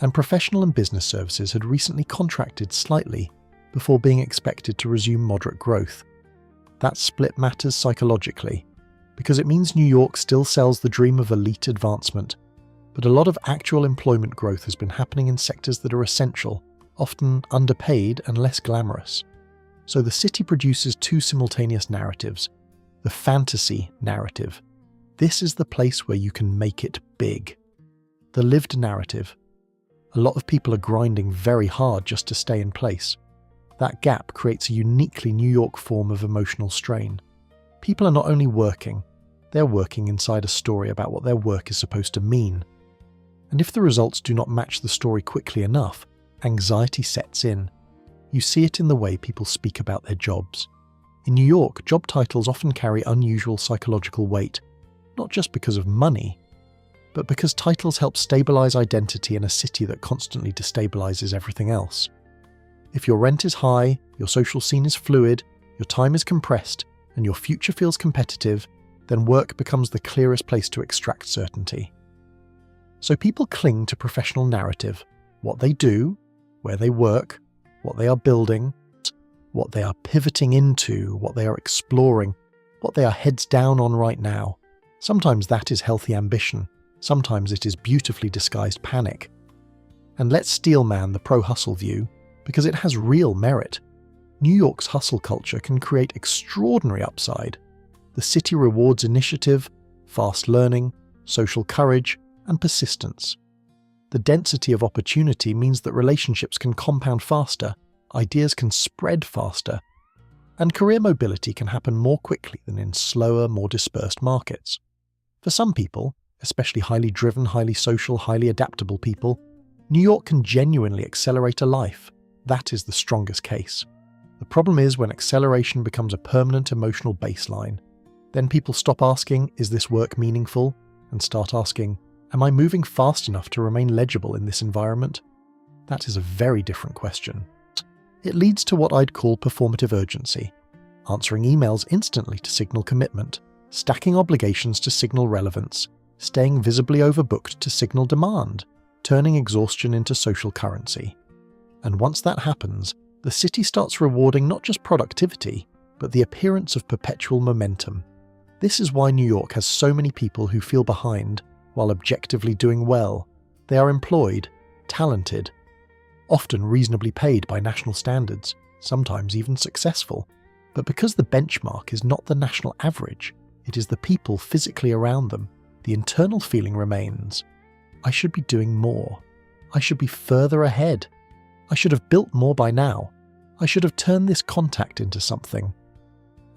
and professional and business services had recently contracted slightly before being expected to resume moderate growth. That split matters psychologically, because it means New York still sells the dream of elite advancement, but a lot of actual employment growth has been happening in sectors that are essential, often underpaid and less glamorous. So the city produces two simultaneous narratives. The fantasy narrative. This is the place where you can make it big. The lived narrative. A lot of people are grinding very hard just to stay in place. That gap creates a uniquely New York form of emotional strain. People are not only working, they're working inside a story about what their work is supposed to mean. And if the results do not match the story quickly enough, anxiety sets in. You see it in the way people speak about their jobs. In New York, job titles often carry unusual psychological weight, not just because of money, but because titles help stabilize identity in a city that constantly destabilizes everything else. If your rent is high, your social scene is fluid, your time is compressed, and your future feels competitive, then work becomes the clearest place to extract certainty. So people cling to professional narrative, what they do, where they work, what they are building, what they are pivoting into, what they are exploring, what they are heads down on right now. Sometimes that is healthy ambition, sometimes it is beautifully disguised panic. And let's steelman the pro-hustle view, because it has real merit. New York's hustle culture can create extraordinary upside. The city rewards initiative, fast learning, social courage, and persistence. The density of opportunity means that relationships can compound faster, ideas can spread faster, and career mobility can happen more quickly than in slower, more dispersed markets. For some people, especially highly driven, highly social, highly adaptable people, New York can genuinely accelerate a life. That is the strongest case. The problem is when acceleration becomes a permanent emotional baseline. Then people stop asking, is this work meaningful? And start asking, am I moving fast enough to remain legible in this environment? That is a very different question. It leads to what I'd call performative urgency, answering emails instantly to signal commitment, stacking obligations to signal relevance, staying visibly overbooked to signal demand, turning exhaustion into social currency. And once that happens, the city starts rewarding not just productivity, but the appearance of perpetual momentum. This is why New York has so many people who feel behind while objectively doing well. They are employed, talented, often reasonably paid by national standards, sometimes even successful. But because the benchmark is not the national average, it is the people physically around them, the internal feeling remains. I should be doing more. I should be further ahead. I should have built more by now. I should have turned this contact into something.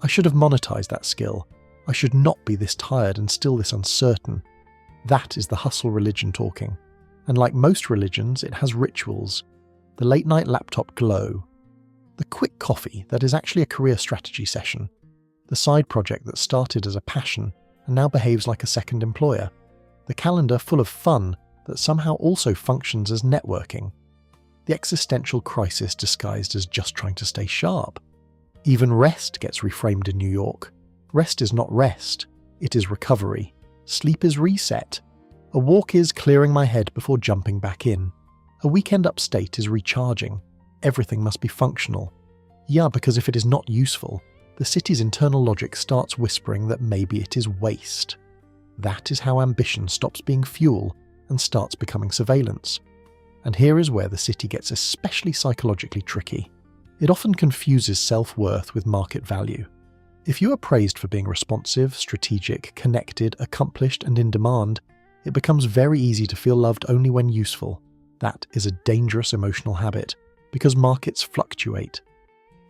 I should have monetized that skill. I should not be this tired and still this uncertain. That is the hustle religion talking. And like most religions, it has rituals. The late-night laptop glow. The quick coffee that is actually a career strategy session. The side project that started as a passion and now behaves like a second employer. The calendar full of fun that somehow also functions as networking. The existential crisis disguised as just trying to stay sharp. Even rest gets reframed in New York. Rest is not rest, it is recovery. Sleep is reset. A walk is clearing my head before jumping back in. A weekend upstate is recharging. Everything must be functional. Yeah, because if it is not useful, the city's internal logic starts whispering that maybe it is waste. That is how ambition stops being fuel and starts becoming surveillance. And here is where the city gets especially psychologically tricky. It often confuses self-worth with market value. If you are praised for being responsive, strategic, connected, accomplished, and in demand, it becomes very easy to feel loved only when useful. That is a dangerous emotional habit, because markets fluctuate.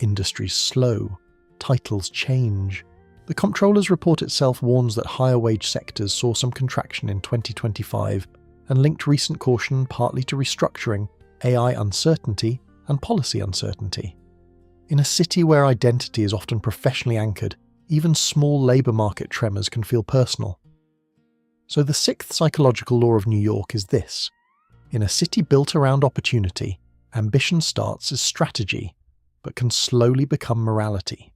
Industries slow. Titles change. The Comptroller's report itself warns that higher wage sectors saw some contraction in 2025 and linked recent caution partly to restructuring, AI uncertainty, and policy uncertainty. In a city where identity is often professionally anchored, even small labour market tremors can feel personal. So the sixth psychological law of New York is this. In a city built around opportunity, ambition starts as strategy, but can slowly become morality.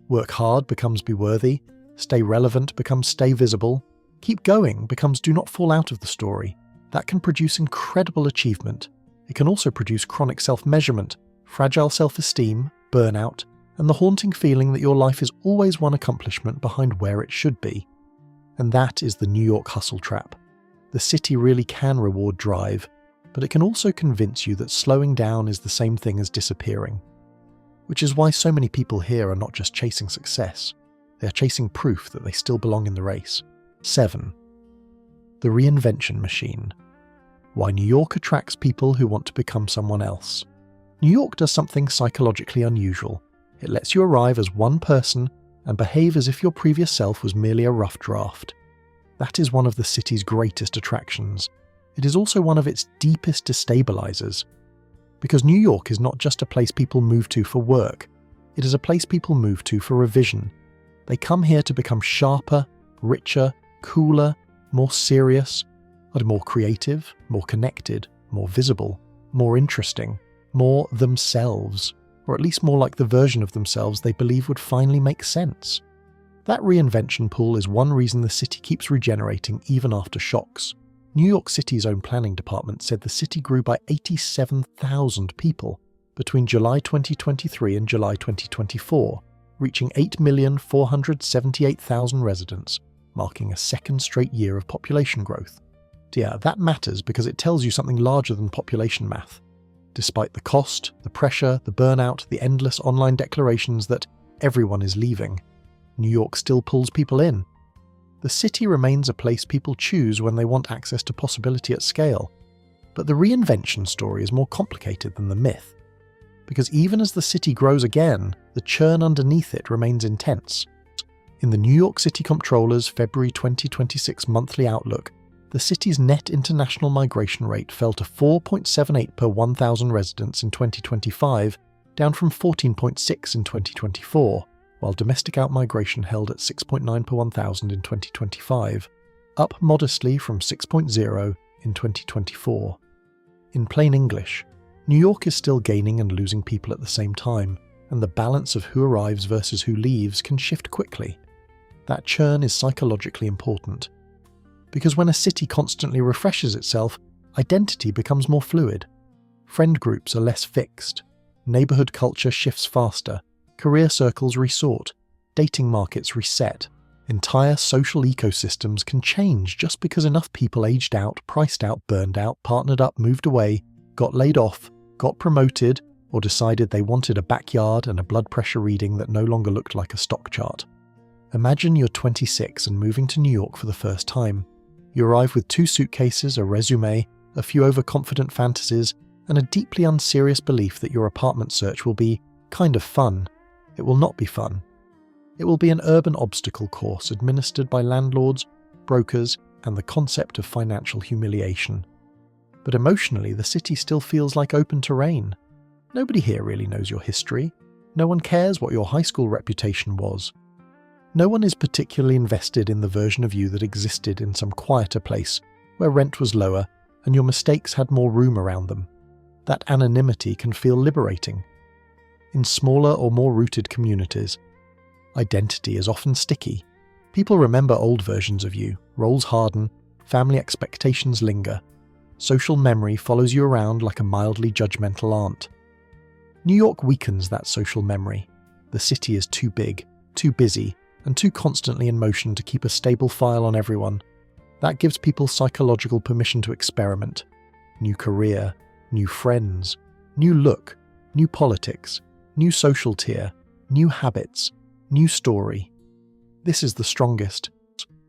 Work hard becomes be worthy, stay relevant becomes stay visible, keep going becomes do not fall out of the story. That can produce incredible achievement. It can also produce chronic self-measurement, fragile self-esteem, burnout, and the haunting feeling that your life is always one accomplishment behind where it should be. And that is the New York hustle trap. The city really can reward drive, but it can also convince you that slowing down is the same thing as disappearing. Which is why so many people here are not just chasing success, they are chasing proof that they still belong in the race. 7. The Reinvention Machine. Why New York attracts people who want to become someone else. New York does something psychologically unusual. It lets you arrive as one person and behave as if your previous self was merely a rough draft. That is one of the city's greatest attractions. It is also one of its deepest destabilizers. Because New York is not just a place people move to for work, it is a place people move to for revision. They come here to become sharper, richer, cooler, more serious, and more creative, more connected, more visible, more interesting, more themselves, or at least more like the version of themselves they believe would finally make sense. That reinvention pool is one reason the city keeps regenerating even after shocks. New York City's own planning department said the city grew by 87,000 people between July 2023 and July 2024, reaching 8,478,000 residents, marking a second straight year of population growth. Yeah, that matters because it tells you something larger than population math. Despite the cost, the pressure, the burnout, the endless online declarations that everyone is leaving, New York still pulls people in. The city remains a place people choose when they want access to possibility at scale. But the reinvention story is more complicated than the myth. Because even as the city grows again, the churn underneath it remains intense. In the New York City Comptroller's February 2026 monthly outlook, the city's net international migration rate fell to 4.78 per 1,000 residents in 2025, down from 14.6 in 2024. While domestic outmigration held at 6.9 per 1,000 in 2025, up modestly from 6.0 in 2024. In plain English, New York is still gaining and losing people at the same time, and the balance of who arrives versus who leaves can shift quickly. That churn is psychologically important. Because when a city constantly refreshes itself, Identity becomes more fluid. Friend groups are less fixed. Neighborhood culture shifts faster. Career circles resort. Dating markets reset. Entire social ecosystems can change just because enough people aged out, priced out, burned out, partnered up, moved away, got laid off, got promoted, or decided they wanted a backyard and a blood pressure reading that no longer looked like a stock chart. Imagine you're 26 and moving to New York for the first time. You arrive with 2 suitcases, a resume, a few overconfident fantasies, and a deeply unserious belief that your apartment search will be kind of fun. It will not be fun. It will be an urban obstacle course administered by landlords, brokers, and the concept of financial humiliation. But emotionally, the city still feels like open terrain. Nobody here really knows your history. No one cares what your high school reputation was. No one is particularly invested in the version of you that existed in some quieter place, where rent was lower and your mistakes had more room around them. That anonymity can feel liberating. In smaller or more rooted communities, identity is often sticky. People remember old versions of you, roles harden, family expectations linger. Social memory follows you around like a mildly judgmental aunt. New York weakens that social memory. The city is too big, too busy, and too constantly in motion to keep a stable file on everyone. That gives people psychological permission to experiment. New career, new friends, new look, new politics, new social tier, new habits, new story. This is the strongest,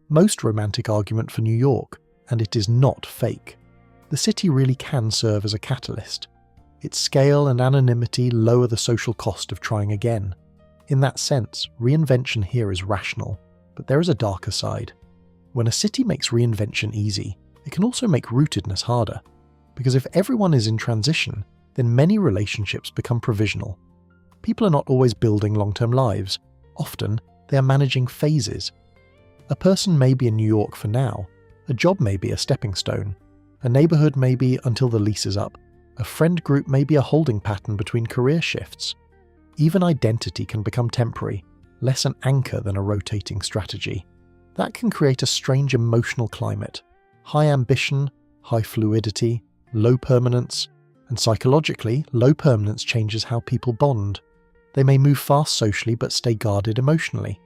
most romantic argument for New York, and it is not fake. The city really can serve as a catalyst. Its scale and anonymity lower the social cost of trying again. In that sense, reinvention here is rational, but there is a darker side. When a city makes reinvention easy, it can also make rootedness harder. Because if everyone is in transition, then many relationships become provisional. People are not always building long-term lives. Often, they are managing phases. A person may be in New York for now. A job may be a stepping stone. A neighborhood may be until the lease is up. A friend group may be a holding pattern between career shifts. Even identity can become temporary, less an anchor than a rotating strategy. That can create a strange emotional climate. High ambition, high fluidity, low permanence, and psychologically, low permanence changes how people bond. They may move fast socially but stay guarded emotionally.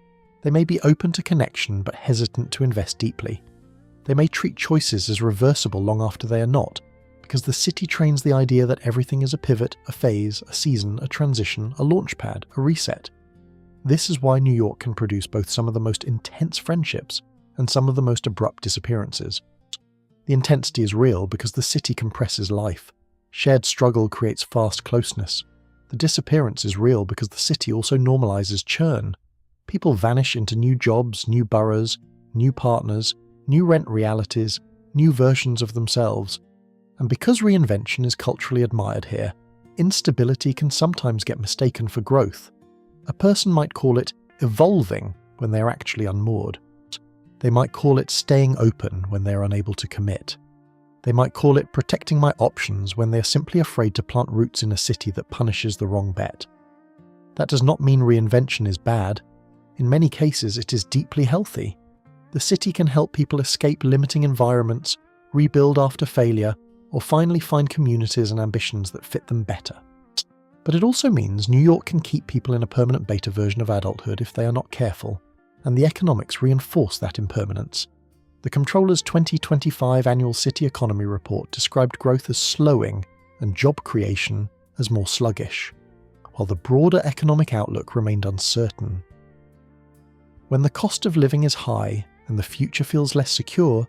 They may be open to connection but hesitant to invest deeply. They may treat choices as reversible long after they are not, because the city trains the idea that everything is a pivot, a phase, a season, a transition, a launchpad, a reset. This is why New York can produce both some of the most intense friendships and some of the most abrupt disappearances. The intensity is real because the city compresses life. Shared struggle creates fast closeness. The disappearance is real because the city also normalizes churn. People vanish into new jobs, new boroughs, new partners, new rent realities, new versions of themselves. And because reinvention is culturally admired here, instability can sometimes get mistaken for growth. A person might call it evolving when they are actually unmoored. They might call it staying open when they are unable to commit. They might call it protecting my options when they are simply afraid to plant roots in a city that punishes the wrong bet. That does not mean reinvention is bad. In many cases, it is deeply healthy. The city can help people escape limiting environments, rebuild after failure, or finally find communities and ambitions that fit them better. But it also means New York can keep people in a permanent beta version of adulthood if they are not careful, and the economics reinforce that impermanence. The Comptroller's 2025 Annual City Economy Report described growth as slowing and job creation as more sluggish, while the broader economic outlook remained uncertain. When the cost of living is high and the future feels less secure,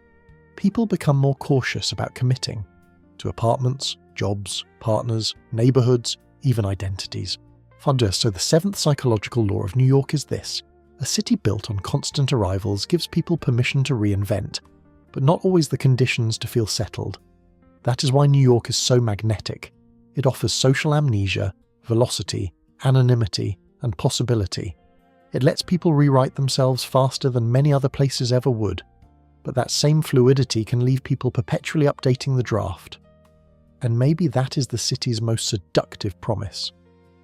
people become more cautious about committing to apartments, jobs, partners, neighborhoods, even identities. So the 7th psychological law of New York is this: a city built on constant arrivals gives people permission to reinvent, but not always the conditions to feel settled. That is why New York is so magnetic. It offers social amnesia, velocity, anonymity, and possibility. It lets people rewrite themselves faster than many other places ever would, but that same fluidity can leave people perpetually updating the draft. And maybe that is the city's most seductive promise.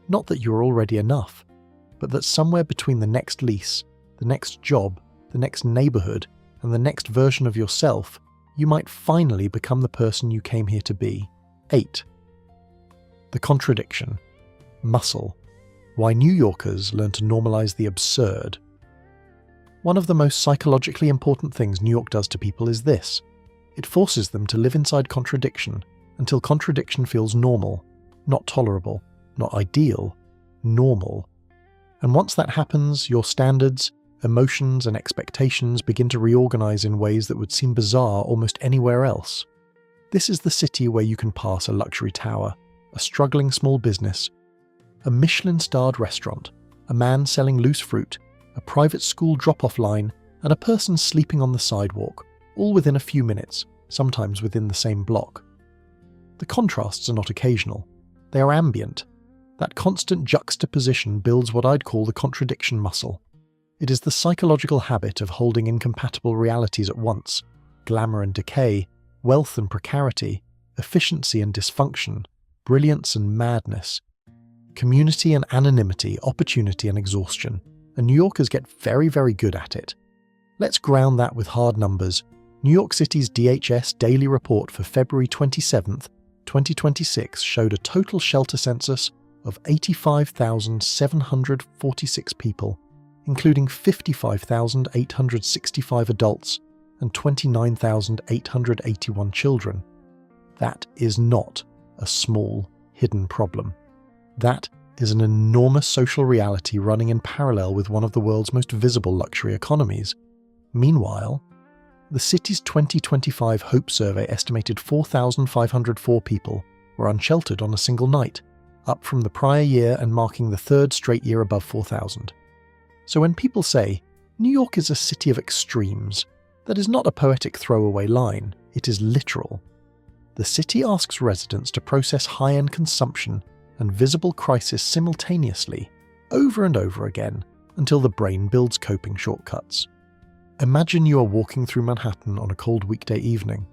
Not that you're already enough, but that somewhere between the next lease, the next job, the next neighborhood, and the next version of yourself, you might finally become the person you came here to be. 8. The Contradiction Muscle. Why New Yorkers learn to normalize the absurd. One of the most psychologically important things New York does to people is this. It forces them to live inside contradiction until contradiction feels normal, not tolerable, not ideal, normal. And once that happens, your standards, emotions, and expectations begin to reorganize in ways that would seem bizarre almost anywhere else. This is the city where you can pass a luxury tower, a struggling small business, a Michelin-starred restaurant, a man selling loose fruit, a private school drop-off line, and a person sleeping on the sidewalk, all within a few minutes, sometimes within the same block. The contrasts are not occasional. They are ambient. That constant juxtaposition builds what I'd call the contradiction muscle. It is the psychological habit of holding incompatible realities at once: glamour and decay, wealth and precarity, efficiency and dysfunction, brilliance and madness, community and anonymity, opportunity and exhaustion. And New Yorkers get very, very good at it. Let's ground that with hard numbers. New York City's DHS daily report for February 27th, 2026 showed a total shelter census of 85,746 people, including 55,865 adults and 29,881 children. That is not a small, hidden problem. That is an enormous social reality running in parallel with one of the world's most visible luxury economies. Meanwhile, the city's 2025 Hope Survey estimated 4,504 people were unsheltered on a single night, up from the prior year and marking the third straight year above 4,000. So when people say, New York is a city of extremes, that is not a poetic throwaway line, it is literal. The city asks residents to process high-end consumption and visible crisis simultaneously, over and over again, until the brain builds coping shortcuts. Imagine you are walking through Manhattan on a cold weekday evening.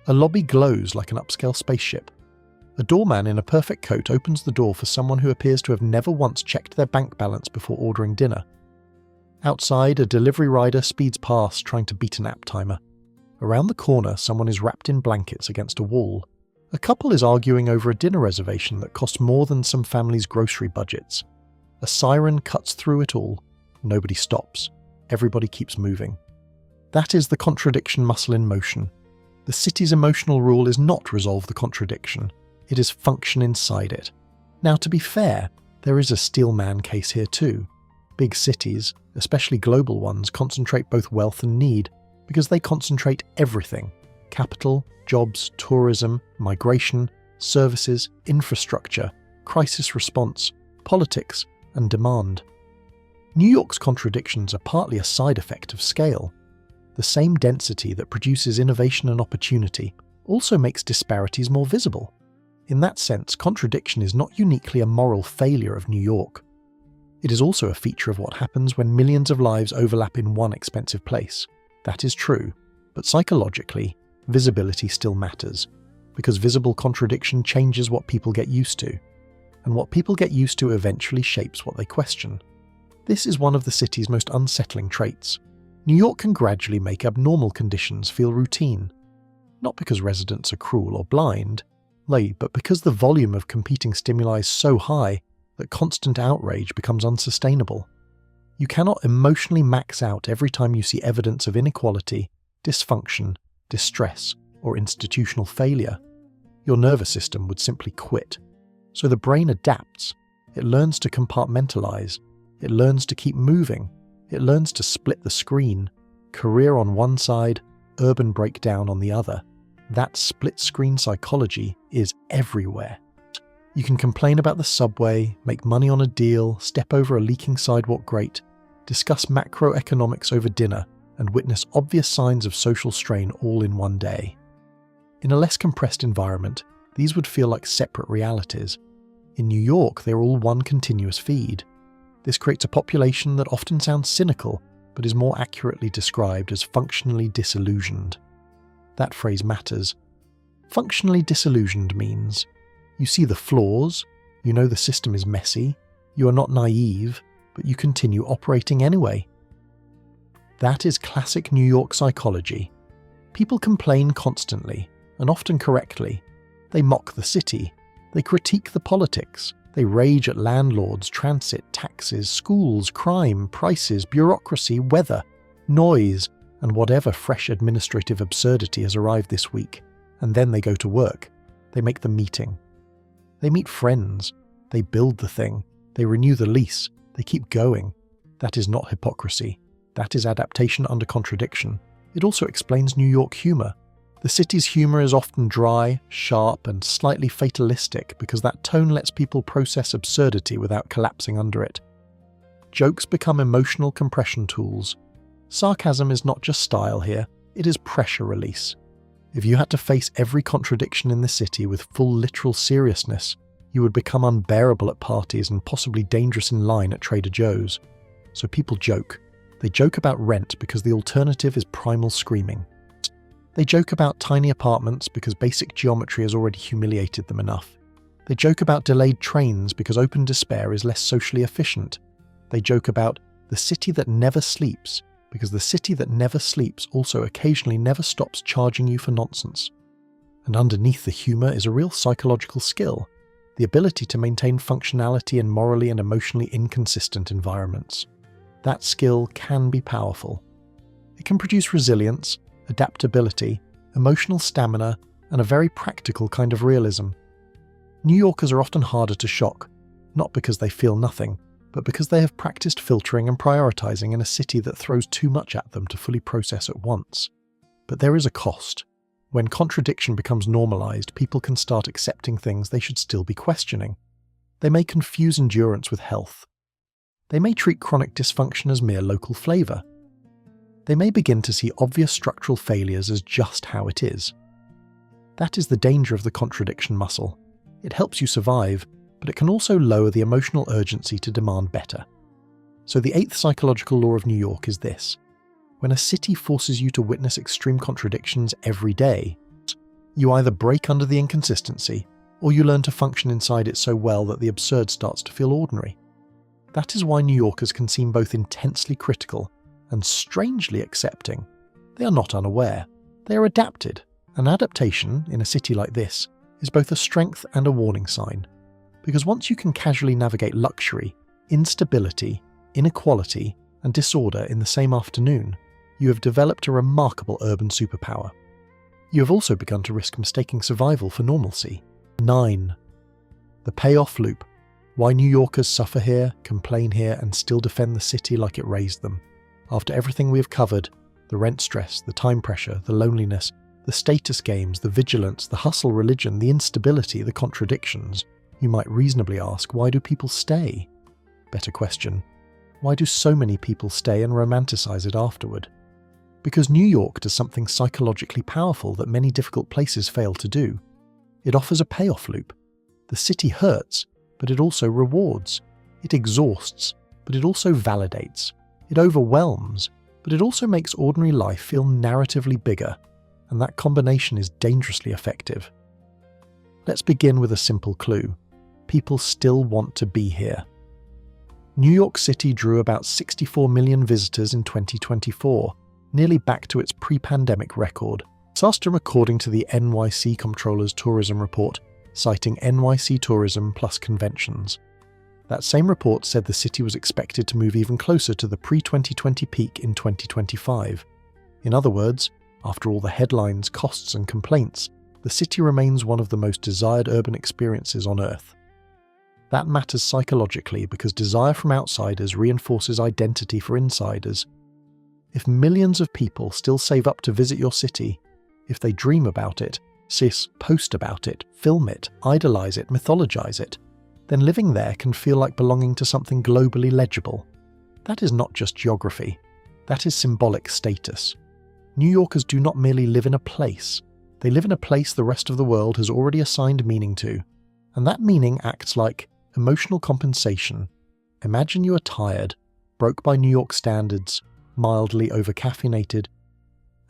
A lobby glows like an upscale spaceship. A doorman in a perfect coat opens the door for someone who appears to have never once checked their bank balance before ordering dinner. Outside, a delivery rider speeds past trying to beat an app timer. Around the corner, someone is wrapped in blankets against a wall. A couple is arguing over a dinner reservation that costs more than some families' grocery budgets. A siren cuts through it all. Nobody stops. Everybody keeps moving. That is the contradiction muscle in motion. The city's emotional rule is not resolve the contradiction. It is function inside it. Now, to be fair, there is a steelman case here too. Big cities, especially global ones, concentrate both wealth and need because they concentrate everything: capital, jobs, tourism, migration, services, infrastructure, crisis response, politics, and demand. New York's contradictions are partly a side effect of scale. The same density that produces innovation and opportunity also makes disparities more visible. In that sense, contradiction is not uniquely a moral failure of New York. It is also a feature of what happens when millions of lives overlap in one expensive place. That is true, but psychologically, visibility still matters, because visible contradiction changes what people get used to, and what people get used to eventually shapes what they question. This is one of the city's most unsettling traits. New York can gradually make abnormal conditions feel routine, not because residents are cruel or blind, but because the volume of competing stimuli is so high that constant outrage becomes unsustainable. You cannot emotionally max out every time you see evidence of inequality, dysfunction, distress, or institutional failure. Your nervous system would simply quit. So the brain adapts. It learns to compartmentalize. It learns to keep moving. It learns to split the screen. Career on one side, urban breakdown on the other. That split-screen psychology is everywhere. You can complain about the subway, make money on a deal, step over a leaking sidewalk grate, discuss macroeconomics over dinner, and witness obvious signs of social strain all in one day. In a less compressed environment, these would feel like separate realities. In New York, they're all one continuous feed. This creates a population that often sounds cynical, but is more accurately described as functionally disillusioned. That phrase matters. Functionally disillusioned means you see the flaws, you know the system is messy, you are not naive, but you continue operating anyway. That is classic New York psychology. People complain constantly, and often correctly. They mock the city. They critique the politics. They rage at landlords, transit, taxes, schools, crime, prices, bureaucracy, weather, noise, and whatever fresh administrative absurdity has arrived this week. And then they go to work. They make the meeting. They meet friends. They build the thing. They renew the lease. They keep going. That is not hypocrisy. That is adaptation under contradiction. It also explains New York humor. The city's humor is often dry, sharp, and slightly fatalistic because that tone lets people process absurdity without collapsing under it. Jokes become emotional compression tools. Sarcasm is not just style here, it is pressure release. If you had to face every contradiction in the city with full literal seriousness, you would become unbearable at parties and possibly dangerous in line at Trader Joe's. So people joke. They joke about rent because the alternative is primal screaming. They joke about tiny apartments because basic geometry has already humiliated them enough. They joke about delayed trains because open despair is less socially efficient. They joke about the city that never sleeps because the city that never sleeps also occasionally never stops charging you for nonsense. And underneath the humour is a real psychological skill, the ability to maintain functionality in morally and emotionally inconsistent environments. That skill can be powerful. It can produce resilience, adaptability, emotional stamina, and a very practical kind of realism. New Yorkers are often harder to shock, not because they feel nothing, but because they have practiced filtering and prioritizing in a city that throws too much at them to fully process at once. But there is a cost. When contradiction becomes normalized, people can start accepting things they should still be questioning. They may confuse endurance with health. They may treat chronic dysfunction as mere local flavor. They may begin to see obvious structural failures as just how it is. That is the danger of the contradiction muscle. It helps you survive, but it can also lower the emotional urgency to demand better. So the eighth psychological law of New York is this. When a city forces you to witness extreme contradictions every day, you either break under the inconsistency, or you learn to function inside it so well that the absurd starts to feel ordinary. That is why New Yorkers can seem both intensely critical and strangely accepting. They are not unaware. They are adapted. And adaptation, in a city like this, is both a strength and a warning sign. Because once you can casually navigate luxury, instability, inequality, and disorder in the same afternoon, you have developed a remarkable urban superpower. You have also begun to risk mistaking survival for normalcy. 9. The payoff loop. Why New Yorkers suffer here, complain here, and still defend the city like it raised them. After everything we have covered, the rent stress, the time pressure, the loneliness, the status games, the vigilance, the hustle religion, the instability, the contradictions, you might reasonably ask, why do people stay? Better question, why do so many people stay and romanticize it afterward? Because New York does something psychologically powerful that many difficult places fail to do. It offers a payoff loop. The city hurts, but it also rewards. It exhausts, but it also validates. It overwhelms, but it also makes ordinary life feel narratively bigger, and that combination is dangerously effective. Let's begin with a simple clue. People still want to be here. New York City drew about 64 million visitors in 2024, nearly back to its pre-pandemic record. Sastrom, according to the NYC Comptroller's tourism report, citing NYC tourism plus conventions. That same report said the city was expected to move even closer to the pre-2020 peak in 2025. In other words, after all the headlines, costs, and complaints, the city remains one of the most desired urban experiences on Earth. That matters psychologically because desire from outsiders reinforces identity for insiders. If millions of people still save up to visit your city, if they dream about it, post about it, film it, idolize it, mythologize it, then living there can feel like belonging to something globally legible. That is not just geography. That is symbolic status. New Yorkers do not merely live in a place. They live in a place the rest of the world has already assigned meaning to. And that meaning acts like emotional compensation. Imagine you are tired, broke by New York standards, mildly over-caffeinated,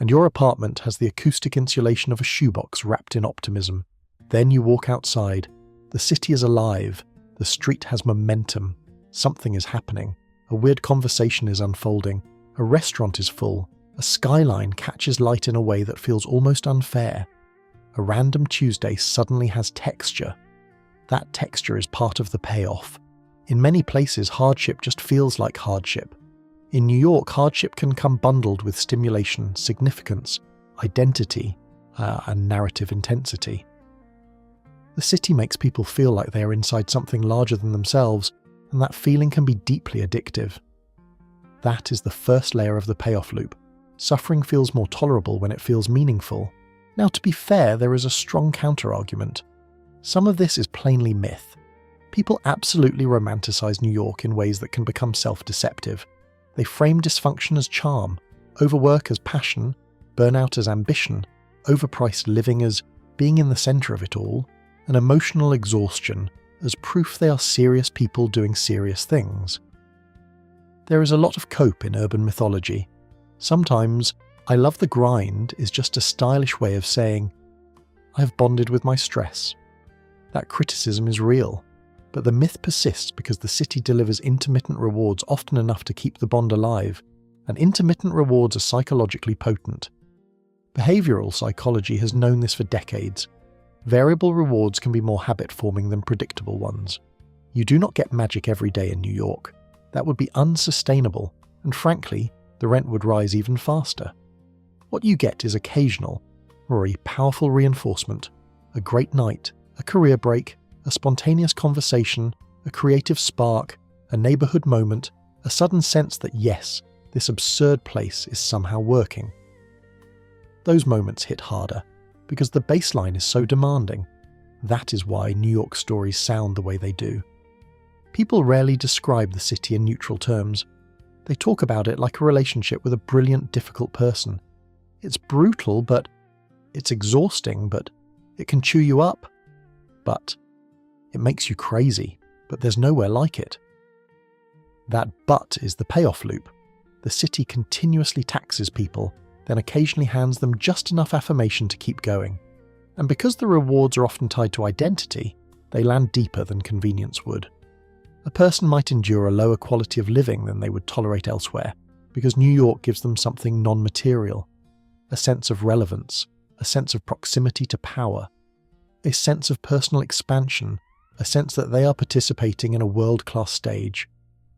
and your apartment has the acoustic insulation of a shoebox wrapped in optimism. Then you walk outside. The city is alive. The street has momentum. Something is happening. A weird conversation is unfolding. A restaurant is full. A skyline catches light in a way that feels almost unfair. A random Tuesday suddenly has texture. That texture is part of the payoff. In many places, hardship just feels like hardship. In New York, hardship can come bundled with stimulation, significance, identity, and narrative intensity. The city makes people feel like they are inside something larger than themselves, and that feeling can be deeply addictive. That is the first layer of the payoff loop. Suffering feels more tolerable when it feels meaningful. Now, to be fair, there is a strong counter-argument. Some of this is plainly myth. People absolutely romanticize New York in ways that can become self-deceptive. They frame dysfunction as charm, overwork as passion, burnout as ambition, overpriced living as being in the center of it all, and emotional exhaustion as proof they are serious people doing serious things. There is a lot of cope in urban mythology. Sometimes, I love the grind is just a stylish way of saying, I have bonded with my stress. That criticism is real, but the myth persists because the city delivers intermittent rewards often enough to keep the bond alive, and intermittent rewards are psychologically potent. Behavioral psychology has known this for decades. Variable rewards can be more habit-forming than predictable ones. You do not get magic every day in New York. That would be unsustainable, and frankly, the rent would rise even faster. What you get is occasional, or a powerful reinforcement, a great night, a career break, a spontaneous conversation, a creative spark, a neighborhood moment, a sudden sense that yes, this absurd place is somehow working. Those moments hit harder, because the baseline is so demanding. That is why New York stories sound the way they do. People rarely describe the city in neutral terms. They talk about it like a relationship with a brilliant, difficult person. It's brutal, but it's exhausting, but it can chew you up. But it makes you crazy, but there's nowhere like it. That but is the payoff loop. The city continuously taxes people, then occasionally hands them just enough affirmation to keep going. And because the rewards are often tied to identity, they land deeper than convenience would. A person might endure a lower quality of living than they would tolerate elsewhere, because New York gives them something non-material, a sense of relevance, a sense of proximity to power, a sense of personal expansion, a sense that they are participating in a world-class stage.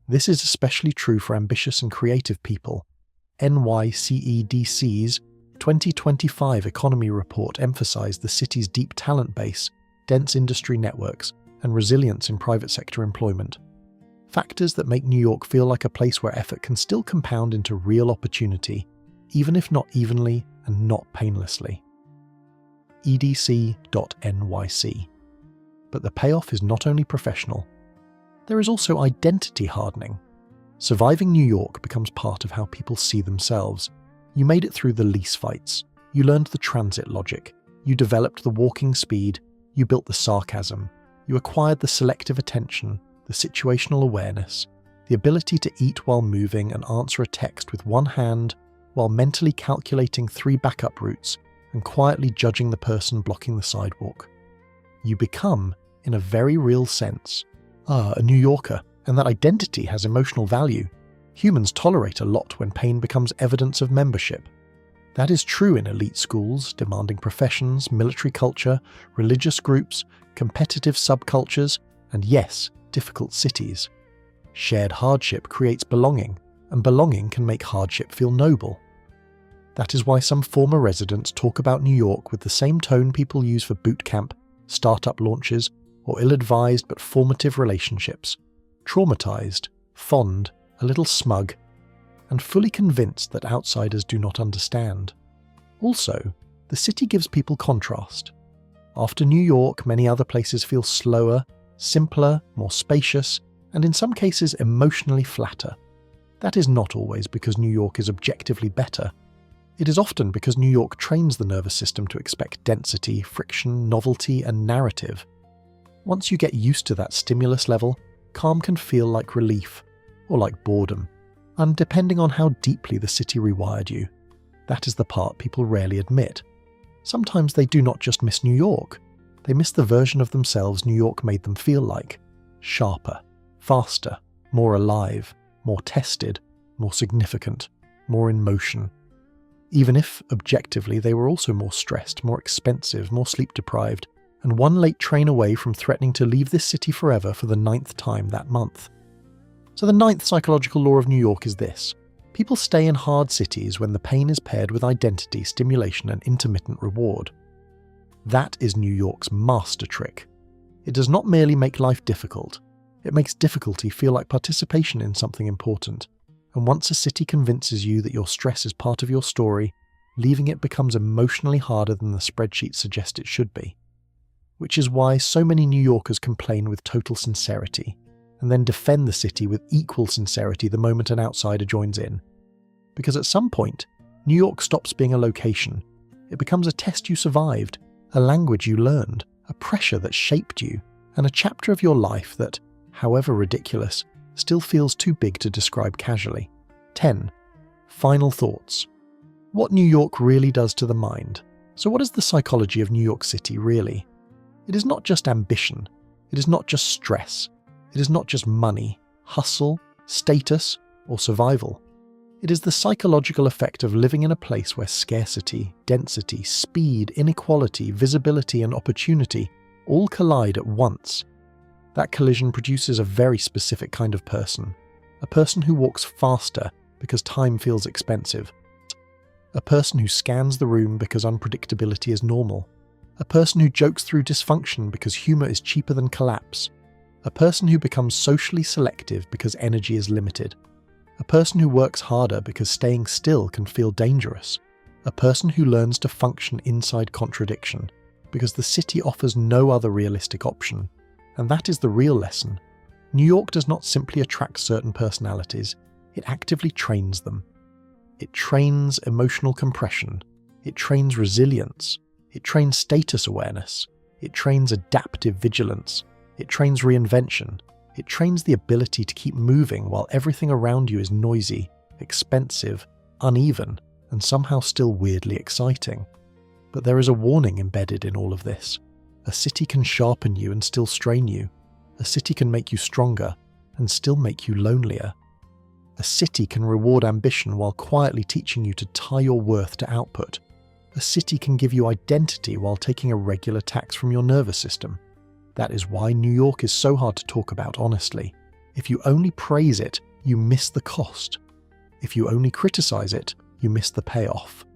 This is especially true for ambitious and creative people. NYCEDC's 2025 economy report emphasized the city's deep talent base, dense industry networks, and resilience in private sector employment. Factors that make New York feel like a place where effort can still compound into real opportunity, even if not evenly and not painlessly. EDC.NYC. But the payoff is not only professional. There is also identity hardening. Surviving New York becomes part of how people see themselves. You made it through the lease fights. You learned the transit logic. You developed the walking speed. You built the sarcasm. You acquired the selective attention, the situational awareness, the ability to eat while moving and answer a text with one hand while mentally calculating 3 backup routes and quietly judging the person blocking the sidewalk. You become, in a very real sense, a New Yorker, and that identity has emotional value. Humans tolerate a lot when pain becomes evidence of membership. That is true in elite schools, demanding professions, military culture, religious groups, competitive subcultures, and yes, difficult cities. Shared hardship creates belonging, and belonging can make hardship feel noble. That is why some former residents talk about New York with the same tone people use for boot camp, startup launches, or ill-advised but formative relationships. Traumatized, fond, a little smug, and fully convinced that outsiders do not understand. Also, the city gives people contrast. After New York, many other places feel slower, simpler, more spacious, and in some cases emotionally flatter. That is not always because New York is objectively better. It is often because New York trains the nervous system to expect density, friction, novelty, and narrative. Once you get used to that stimulus level, calm can feel like relief, or like boredom, and depending on how deeply the city rewired you. That is the part people rarely admit. Sometimes they do not just miss New York, they miss the version of themselves New York made them feel like. Sharper, faster, more alive, more tested, more significant, more in motion. even if, objectively, they were also more stressed, more expensive, more sleep-deprived, and one late train away from threatening to leave this city forever for the 9th time that month. So the 9th psychological law of New York is this: people stay in hard cities when the pain is paired with identity, stimulation, and intermittent reward. That is New York's master trick. It does not merely make life difficult, it makes difficulty feel like participation in something important. And once a city convinces you that your stress is part of your story, leaving it becomes emotionally harder than the spreadsheets suggest it should be. Which is why so many New Yorkers complain with total sincerity, and then defend the city with equal sincerity the moment an outsider joins in. Because at some point, New York stops being a location. It becomes a test you survived, a language you learned, a pressure that shaped you, and a chapter of your life that, however ridiculous, still feels too big to describe casually. 10. Final thoughts. What New York really does to the mind. So what is the psychology of New York City really? It is not just ambition. It is not just stress. It is not just money, hustle, status, or survival. It is the psychological effect of living in a place where scarcity, density, speed, inequality, visibility, and opportunity all collide at once. That collision produces a very specific kind of person. A person who walks faster because time feels expensive. A person who scans the room because unpredictability is normal. A person who jokes through dysfunction because humor is cheaper than collapse. A person who becomes socially selective because energy is limited. A person who works harder because staying still can feel dangerous. A person who learns to function inside contradiction because the city offers no other realistic option. And that is the real lesson. New York does not simply attract certain personalities, it actively trains them. It trains emotional compression. It trains resilience. It trains status awareness. It trains adaptive vigilance. It trains reinvention. It trains the ability to keep moving while everything around you is noisy, expensive, uneven, and somehow still weirdly exciting. But there is a warning embedded in all of this. A city can sharpen you and still strain you. A city can make you stronger and still make you lonelier. A city can reward ambition while quietly teaching you to tie your worth to output. A city can give you identity while taking a regular tax from your nervous system. That is why New York is so hard to talk about honestly. If you only praise it, you miss the cost. If you only criticize it, you miss the payoff.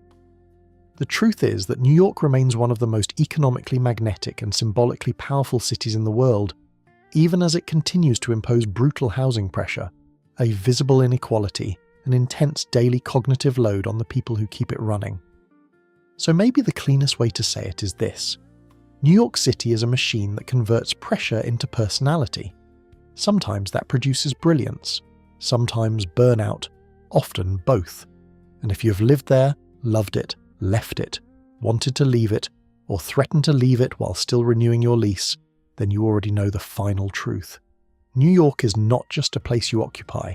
The truth is that New York remains one of the most economically magnetic and symbolically powerful cities in the world, even as it continues to impose brutal housing pressure, a visible inequality, an intense daily cognitive load on the people who keep it running. So maybe the cleanest way to say it is this: New York City is a machine that converts pressure into personality. Sometimes that produces brilliance, sometimes burnout, often both. And if you have lived there, loved it, left it, wanted to leave it, or threatened to leave it while still renewing your lease, then you already know the final truth. New York is not just a place you occupy.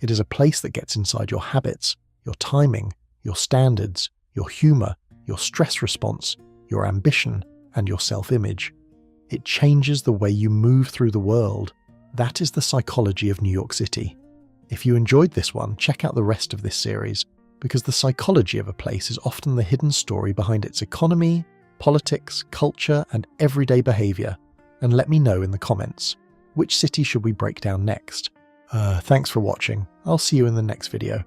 It is a place that gets inside your habits, your timing, your standards, your humor, your stress response, your ambition, and your self-image. It changes the way you move through the world. That is the psychology of New York City. If you enjoyed this one, check out the rest of this series, because the psychology of a place is often the hidden story behind its economy, politics, culture, and everyday behavior. And let me know in the comments, which city should we break down next? Thanks for watching. I'll see you in the next video.